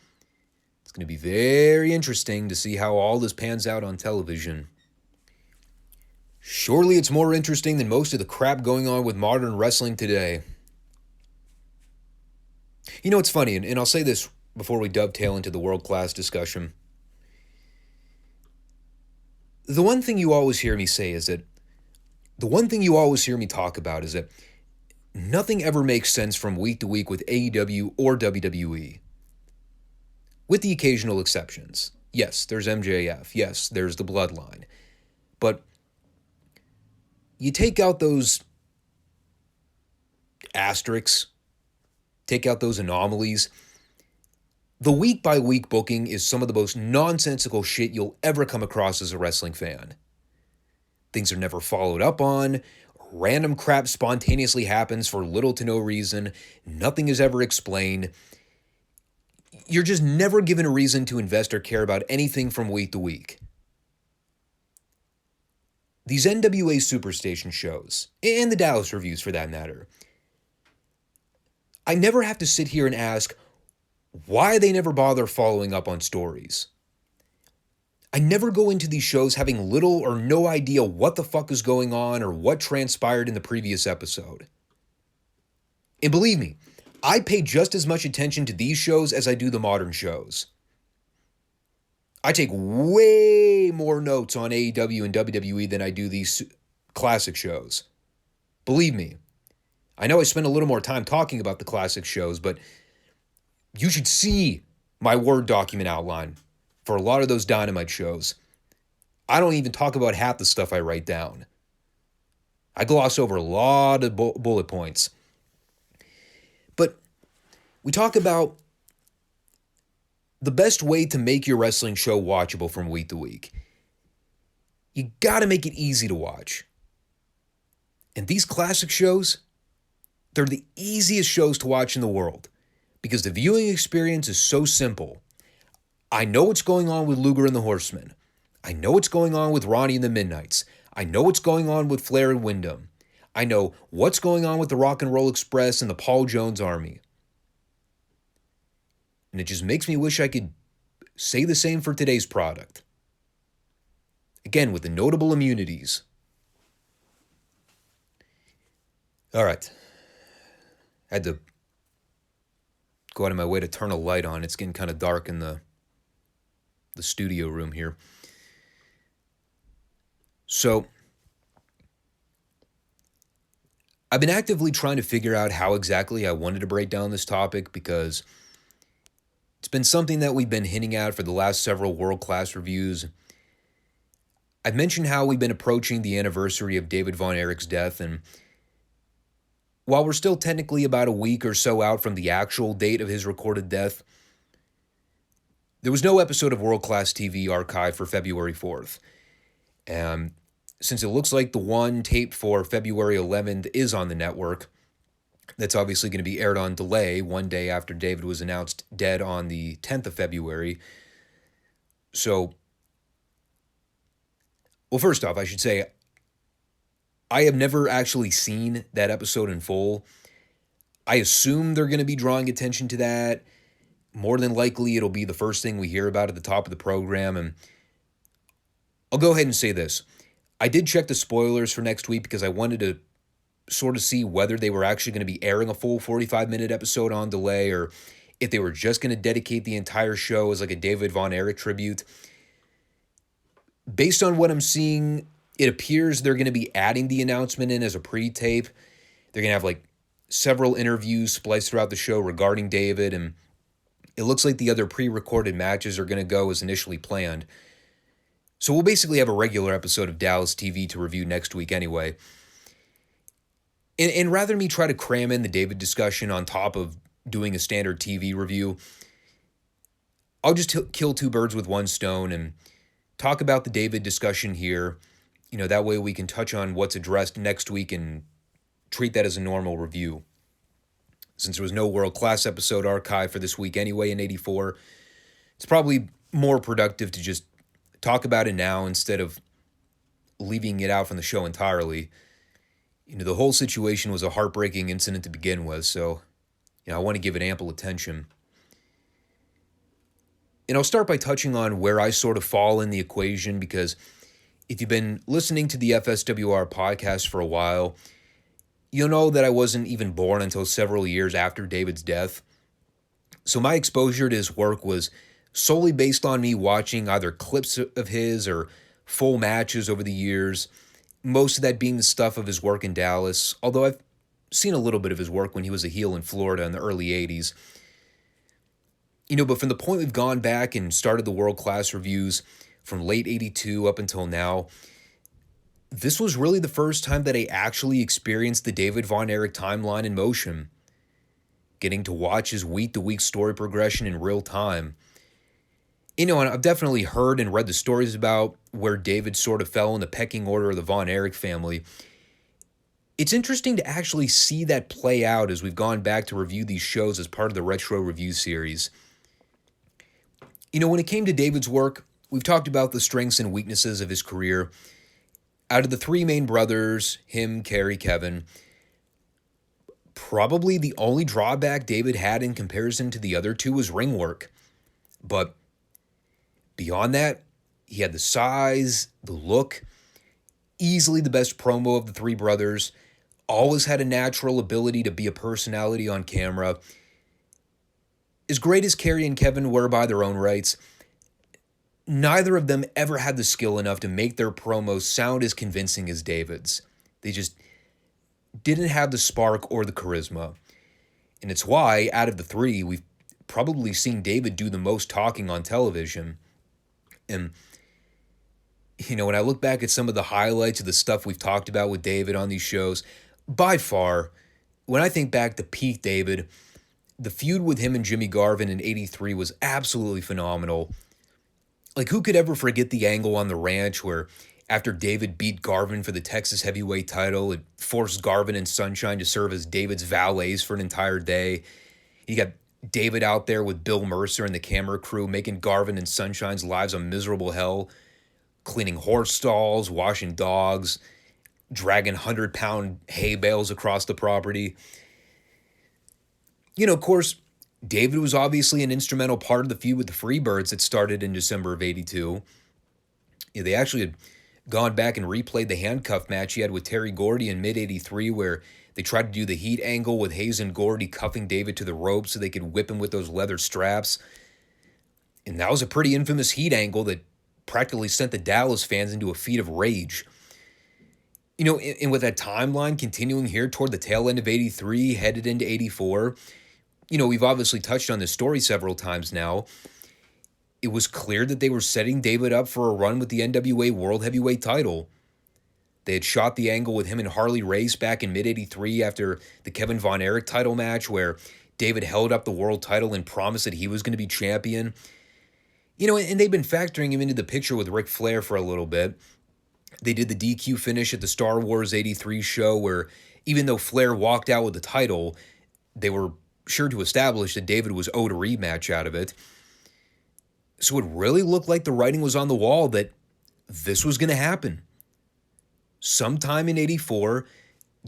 it's going to be very interesting to see how all this pans out on television. Surely it's more interesting than most of the crap going on with modern wrestling today. You know, it's funny, and I'll say this before we dovetail into the world-class discussion. The one thing you always hear me say is that, the one thing you always hear me talk about is that nothing ever makes sense from week to week with AEW or WWE. With the occasional exceptions. Yes, there's MJF. Yes, there's the Bloodline. But you take out those asterisks, take out those anomalies. The week-by-week booking is some of the most nonsensical shit you'll ever come across as a wrestling fan. Things are never followed up on. Random crap spontaneously happens for little to no reason. Nothing is ever explained. You're just never given a reason to invest or care about anything from week to week. These NWA Superstation shows, and the Dallas reviews for that matter, I never have to sit here and ask why they never bother following up on stories. I never go into these shows having little or no idea what the fuck is going on or what transpired in the previous episode. And believe me, I pay just as much attention to these shows as I do the modern shows. I take way more notes on AEW and WWE than I do these classic shows. Believe me. I know I spend a little more time talking about the classic shows, but you should see my Word document outline for a lot of those Dynamite shows. I don't even talk about half the stuff I write down. I gloss over a lot of bullet points. But we talk about the best way to make your wrestling show watchable from week to week. You gotta make it easy to watch. And these classic shows, they're the easiest shows to watch in the world because the viewing experience is so simple. I know what's going on with Luger and the Horsemen. I know what's going on with Ronnie and the Midnights. I know what's going on with Flair and Wyndham. I know what's going on with the Rock and Roll Express and the Paul Jones Army. And it just makes me wish I could say the same for today's product. Again, with the notable immunities. All right. I had to go out of my way to turn a light on. It's getting kind of dark in the the studio room here. So, I've been actively trying to figure out how exactly I wanted to break down this topic because it's been something that we've been hinting at for the last several world-class reviews. I've mentioned how we've been approaching the anniversary of David von Erich's death, and while we're still technically about a week or so out from the actual date of his recorded death, there was no episode of World Class TV archived for February 4th. And since it looks like the one taped for February 11th is on the network, that's obviously going to be aired on delay one day after David was announced dead on the 10th of February. So, well, first off, I should say, I have never actually seen that episode in full. I assume they're going to be drawing attention to that. More than likely, it'll be the first thing we hear about at the top of the program. And I'll go ahead and say this. I did check the spoilers for next week because I wanted to sort of see whether they were actually going to be airing a full 45-minute episode on delay or if they were just going to dedicate the entire show as like a David Von Erich tribute. Based on what I'm seeing, it appears they're going to be adding the announcement in as a pre-tape. They're going to have like several interviews spliced throughout the show regarding David, and it looks like the other pre-recorded matches are going to go as initially planned. So we'll basically have a regular episode of Dallas TV to review next week anyway. And rather than me try to cram in the David discussion on top of doing a standard TV review, I'll just kill two birds with one stone and talk about the David discussion here. You know, that way we can touch on what's addressed next week and treat that as a normal review. Since there was no world-class episode archived for this week anyway in 84, it's probably more productive to just talk about it now instead of leaving it out from the show entirely. You know, the whole situation was a heartbreaking incident to begin with, so, you know, I want to give it ample attention. And I'll start by touching on where I sort of fall in the equation, because if you've been listening to the FSWR podcast for a while, you'll know that I wasn't even born until several years after David's death. So my exposure to his work was solely based on me watching either clips of his or full matches over the years, most of that being the stuff of his work in Dallas, although I've seen a little bit of his work when he was a heel in Florida in the early 80s. You know, but from the point we've gone back and started the world-class reviews from late 82 up until now, this was really the first time that I actually experienced the David Von Erich timeline in motion, getting to watch his week-to-week story progression in real time. You know, and I've definitely heard and read the stories about where David sort of fell in the pecking order of the Von Erich family. It's interesting to actually see that play out as we've gone back to review these shows as part of the Retro Review series. You know, when it came to David's work, we've talked about the strengths and weaknesses of his career. Out of the three main brothers, him, Kerry, Kevin, probably the only drawback David had in comparison to the other two was ring work. But beyond that, he had the size, the look, easily the best promo of the three brothers, always had a natural ability to be a personality on camera. As great as Kerry and Kevin were by their own rights, neither of them ever had the skill enough to make their promos sound as convincing as David's. They just didn't have the spark or the charisma. And it's why, out of the three, we've probably seen David do the most talking on television. And, you know, when I look back at some of the highlights of the stuff we've talked about with David on these shows, by far, when I think back to peak David, the feud with him and Jimmy Garvin in 83 was absolutely phenomenal. Like, who could ever forget the angle on the ranch where after David beat Garvin for the Texas heavyweight title, it forced Garvin and Sunshine to serve as David's valets for an entire day. You got David out there with Bill Mercer and the camera crew making Garvin and Sunshine's lives a miserable hell, cleaning horse stalls, washing dogs, dragging 100-pound hay bales across the property. You know, of course, David was obviously an instrumental part of the feud with the Freebirds that started in December of 82. Yeah, they actually had gone back and replayed the handcuff match he had with Terry Gordy in mid-83 where they tried to do the heat angle with Hayes and Gordy cuffing David to the rope so they could whip him with those leather straps. And that was a pretty infamous heat angle that practically sent the Dallas fans into a feat of rage. And with that timeline continuing here toward the tail end of 83, headed into 84, we've obviously touched on this story several times now. It was clear that they were setting David up for a run with the NWA World Heavyweight title. They had shot the angle with him and Harley Race back in mid-83 after the Kevin Von Erich title match where David held up the world title and promised that he was going to be champion. And they've been factoring him into the picture with Ric Flair for a little bit. They did the DQ finish at the Star Wars 83 show where even though Flair walked out with the title, they were sure to establish that David was owed a rematch out of it. So it really looked like the writing was on the wall that this was going to happen. Sometime in 84,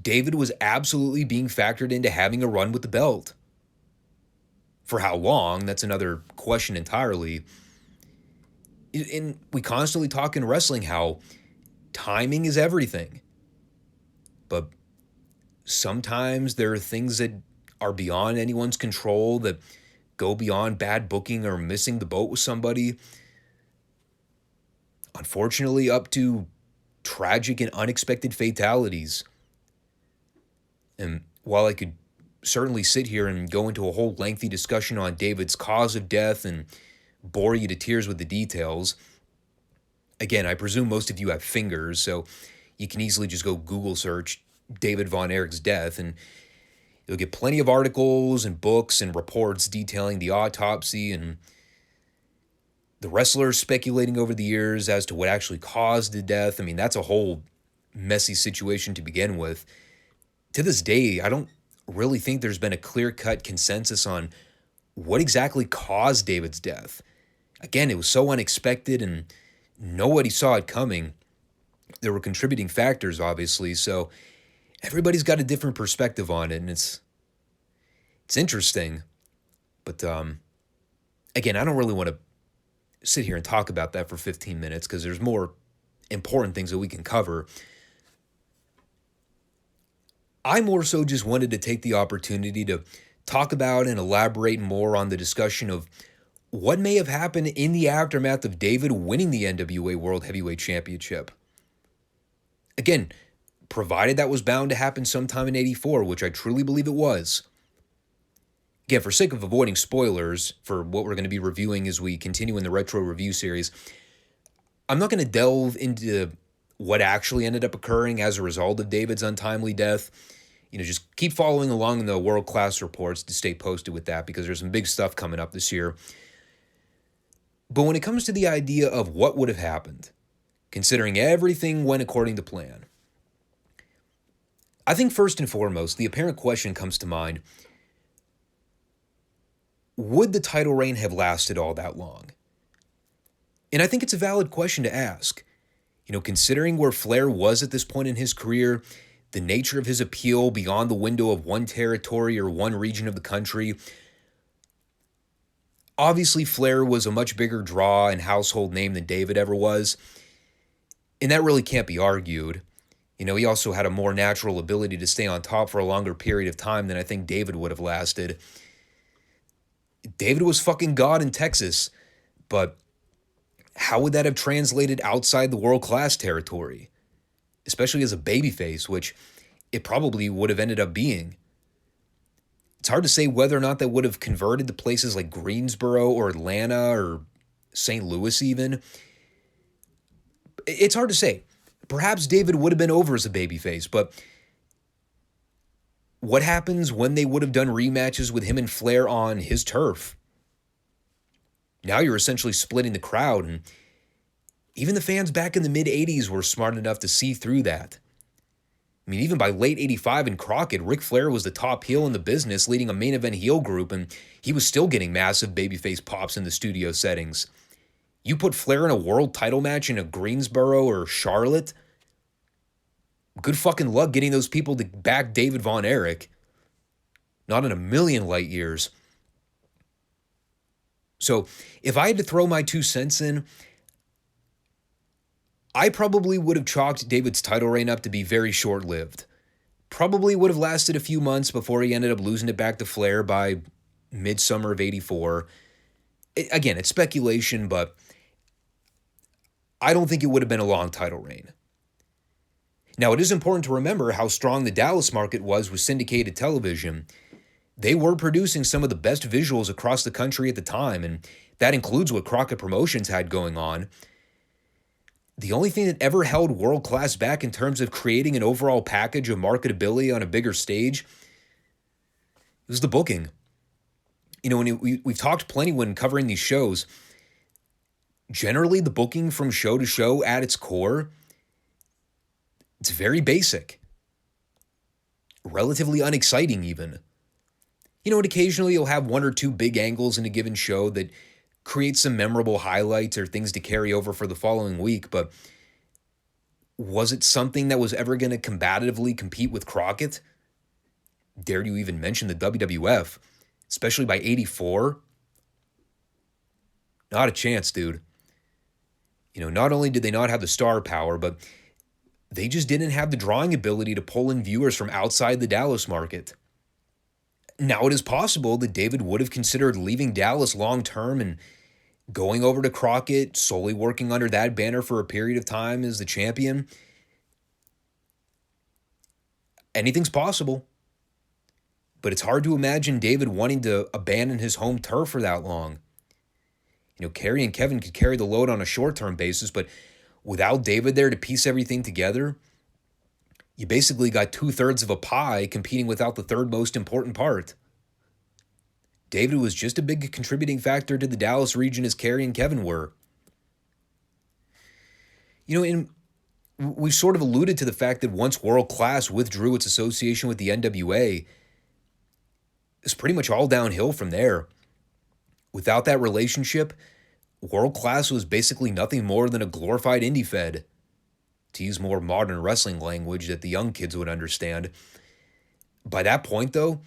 David was absolutely being factored into having a run with the belt. For how long, that's another question entirely. And we constantly talk in wrestling how timing is everything. But sometimes there are things that are beyond anyone's control that go beyond bad booking or missing the boat with somebody. Unfortunately, up to tragic and unexpected fatalities. And while I could certainly sit here and go into a whole lengthy discussion on David's cause of death and bore you to tears with the details, again, I presume most of you have fingers, so you can easily just go Google search David von Erich's death, and you'll get plenty of articles and books and reports detailing the autopsy and the wrestlers speculating over the years as to what actually caused the death. I mean, that's a whole messy situation to begin with. To this day, I don't really think there's been a clear-cut consensus on what exactly caused David's death. Again, it was so unexpected and nobody saw it coming. There were contributing factors, obviously, so everybody's got a different perspective on it, and it's interesting. But again, I don't really want to sit here and talk about that for 15 minutes because there's more important things that we can cover. I more so just wanted to take the opportunity to talk about and elaborate more on the discussion of what may have happened in the aftermath of David winning the NWA World Heavyweight Championship. Again, provided that was bound to happen sometime in 84, which I truly believe it was. Again, for sake of avoiding spoilers for what we're going to be reviewing as we continue in the retro review series, I'm not going to delve into what actually ended up occurring as a result of David's untimely death. Just keep following along in the world-class reports to stay posted with that because there's some big stuff coming up this year. But when it comes to the idea of what would have happened, considering everything went according to plan, I think first and foremost, the apparent question comes to mind: would the title reign have lasted all that long? And I think it's a valid question to ask. Considering where Flair was at this point in his career, the nature of his appeal beyond the window of one territory or one region of the country, obviously Flair was a much bigger draw and household name than David ever was, and that really can't be argued. He also had a more natural ability to stay on top for a longer period of time than I think David would have lasted. David was fucking God in Texas, but how would that have translated outside the world-class territory? Especially as a babyface, which it probably would have ended up being. It's hard to say whether or not that would have converted to places like Greensboro or Atlanta or St. Louis even. It's hard to say. Perhaps David would have been over as a babyface, but what happens when they would have done rematches with him and Flair on his turf? Now you're essentially splitting the crowd, and even the fans back in the mid-'80s were smart enough to see through that. I mean, even by late 85 in Crockett, Ric Flair was the top heel in the business, leading a main event heel group, and he was still getting massive babyface pops in the studio settings. You put Flair in a world title match in a Greensboro or Charlotte, good fucking luck getting those people to back David von Erich. Not in a million light years. So if I had to throw my 2 cents in, I probably would have chalked David's title reign up to be very short-lived. Probably would have lasted a few months before he ended up losing it back to Flair by midsummer of 84. again, it's speculation, but I don't think it would have been a long title reign. Now, it is important to remember how strong the Dallas market was with syndicated television. They were producing some of the best visuals across the country at the time, and that includes what Crockett Promotions had going on. The only thing that ever held World Class back in terms of creating an overall package of marketability on a bigger stage was the booking. You know, we've talked plenty when covering these shows. Generally, the booking from show to show at its core, it's very basic. Relatively unexciting even. You know, and occasionally you'll have one or two big angles in a given show that create some memorable highlights or things to carry over for the following week, but was it something that was ever going to combatively compete with Crockett? Dare you even mention the WWF, especially by 84? Not a chance, dude. You know, not only did they not have the star power, but they just didn't have the drawing ability to pull in viewers from outside the Dallas market. Now, it is possible that David would have considered leaving Dallas long-term and going over to Crockett, solely working under that banner for a period of time as the champion. Anything's possible. But it's hard to imagine David wanting to abandon his home turf for that long. You know, Kerry and Kevin could carry the load on a short-term basis, but without David there to piece everything together, you basically got 2/3 of a pie competing without the third most important part. David was just a big contributing factor to the Dallas region as Kerry and Kevin were. You know, and we've sort of alluded to the fact that once World Class withdrew its association with the NWA, it's pretty much all downhill from there. Without that relationship, World Class was basically nothing more than a glorified indie fed, to use more modern wrestling language that the young kids would understand. By that point, though,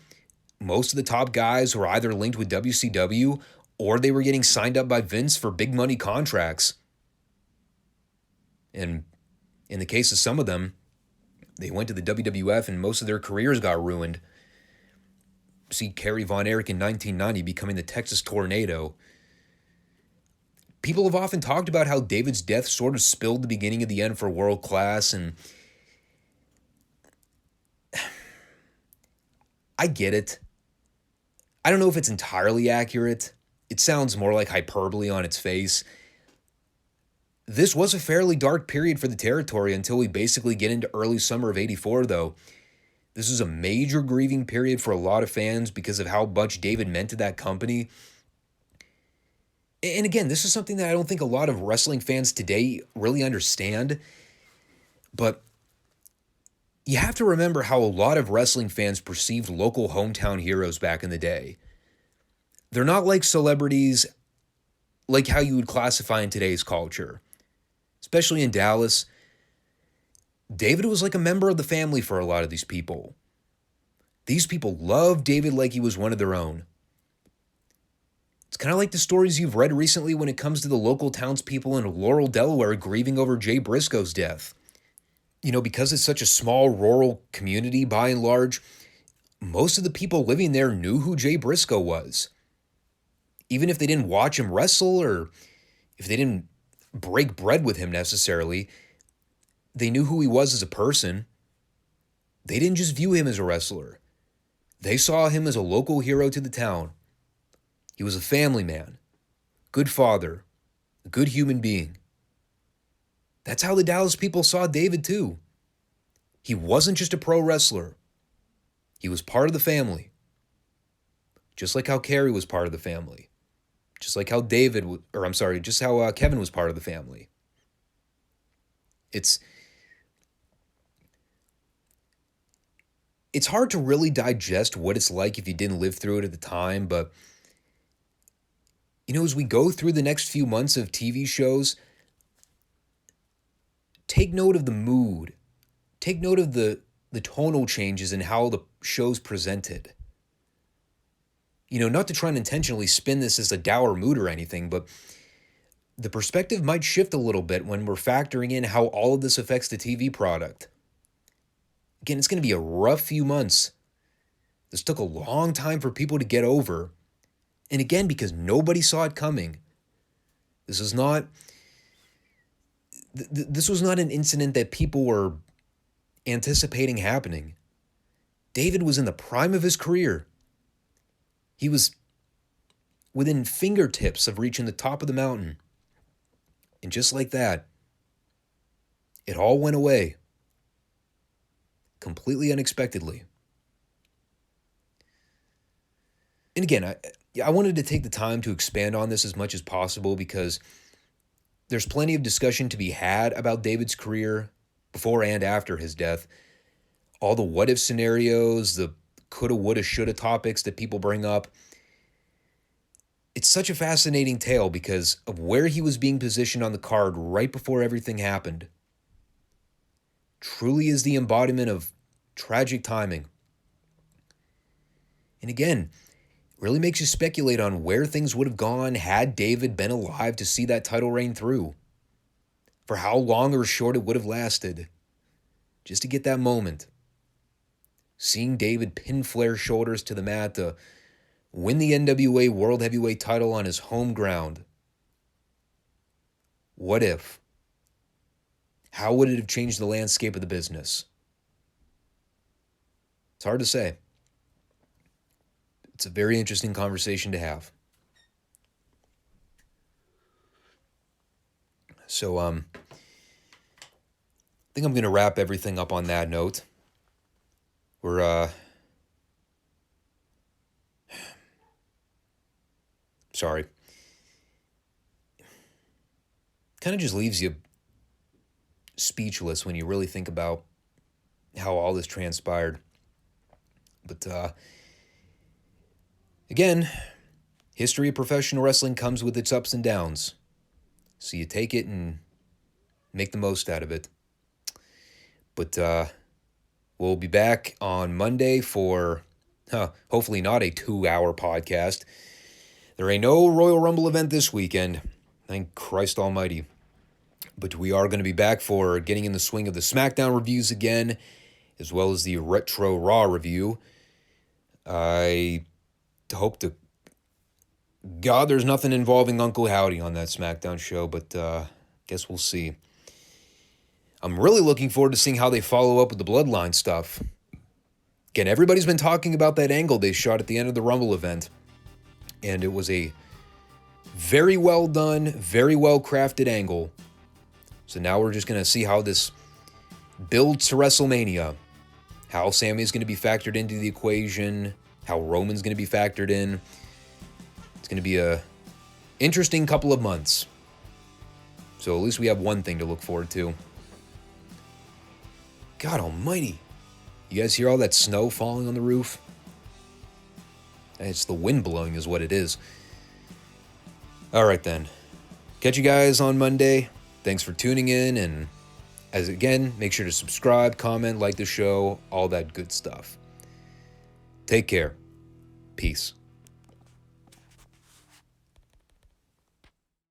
most of the top guys were either linked with WCW or they were getting signed up by Vince for big money contracts. And in the case of some of them, they went to the WWF and most of their careers got ruined. See David von Erich in 1990 becoming the Texas Tornado. People have often talked about how David's death sort of spilled the beginning of the end for World Class, and I get it. I don't know if it's entirely accurate. It sounds more like hyperbole on its face. This was a fairly dark period for the territory until we basically get into early summer of 84, though. This is a major grieving period for a lot of fans because of how much David meant to that company. And again, this is something that I don't think a lot of wrestling fans today really understand. But you have to remember how a lot of wrestling fans perceived local hometown heroes back in the day. They're not like celebrities like how you would classify in today's culture. Especially in Dallas, David was like a member of the family for a lot of these people. These people loved David like he was one of their own. It's kind of like the stories you've read recently when it comes to the local townspeople in Laurel, Delaware grieving over Jay Briscoe's death. You know, because it's such a small rural community by and large, most of the people living there knew who Jay Briscoe was. Even if they didn't watch him wrestle or if they didn't break bread with him necessarily, they knew who he was as a person. They didn't just view him as a wrestler. They saw him as a local hero to the town. He was a family man, good father, a good human being. That's how the Dallas people saw David too. He wasn't just a pro wrestler. He was part of the family. Just like how Kerry was part of the family. Just like how just how Kevin was part of the family. It's hard to really digest what it's like if you didn't live through it at the time, but you know, as we go through the next few months of TV shows, take note of the mood. Take note of the tonal changes in how the show's presented. You know, not to try and intentionally spin this as a dour mood or anything, but the perspective might shift a little bit when we're factoring in how all of this affects the TV product. Again, it's going to be a rough few months. This took a long time for people to get over. And again, because nobody saw it coming. This was not an incident that people were anticipating happening. David was in the prime of his career. He was within fingertips of reaching the top of the mountain. And just like that, it all went away. Completely unexpectedly. And again, I wanted to take the time to expand on this as much as possible because there's plenty of discussion to be had about David's career before and after his death. All the what-if scenarios, the coulda, woulda, shoulda topics that people bring up. It's such a fascinating tale because of where he was being positioned on the card right before everything happened. Truly is the embodiment of tragic timing. And again, really makes you speculate on where things would have gone had David been alive to see that title reign through. For how long or short it would have lasted. Just to get that moment. Seeing David pin Flair's shoulders to the mat to win the NWA World Heavyweight title on his home ground. What if? How would it have changed the landscape of the business? It's hard to say. It's a very interesting conversation to have. So, I think I'm going to wrap everything up on that note. We're, sorry. Kind of just leaves you speechless when you really think about how all this transpired. But, again, history of professional wrestling comes with its ups and downs. So you take it and make the most out of it. But we'll be back on Monday for, hopefully not a 2-hour podcast. There ain't no Royal Rumble event this weekend. Thank Christ almighty. But we are going to be back for getting in the swing of the SmackDown reviews again, as well as the Retro Raw review. I hope to God there's nothing involving Uncle Howdy on that SmackDown show, but guess we'll see. I'm really looking forward to seeing how they follow up with the Bloodline stuff. Again, everybody's been talking about that angle they shot at the end of the Rumble event, and it was a very well done, very well crafted angle. So now we're just going to see how this builds to WrestleMania. How Sammy's going to be factored into the equation, how Roman's going to be factored in. It's going to be a interesting couple of months. So at least we have one thing to look forward to. God almighty. You guys hear all that snow falling on the roof? It's the wind blowing is what it is. All right then. Catch you guys on Monday. Thanks for tuning in, and as again, make sure to subscribe, comment, like the show, all that good stuff. Take care. Peace.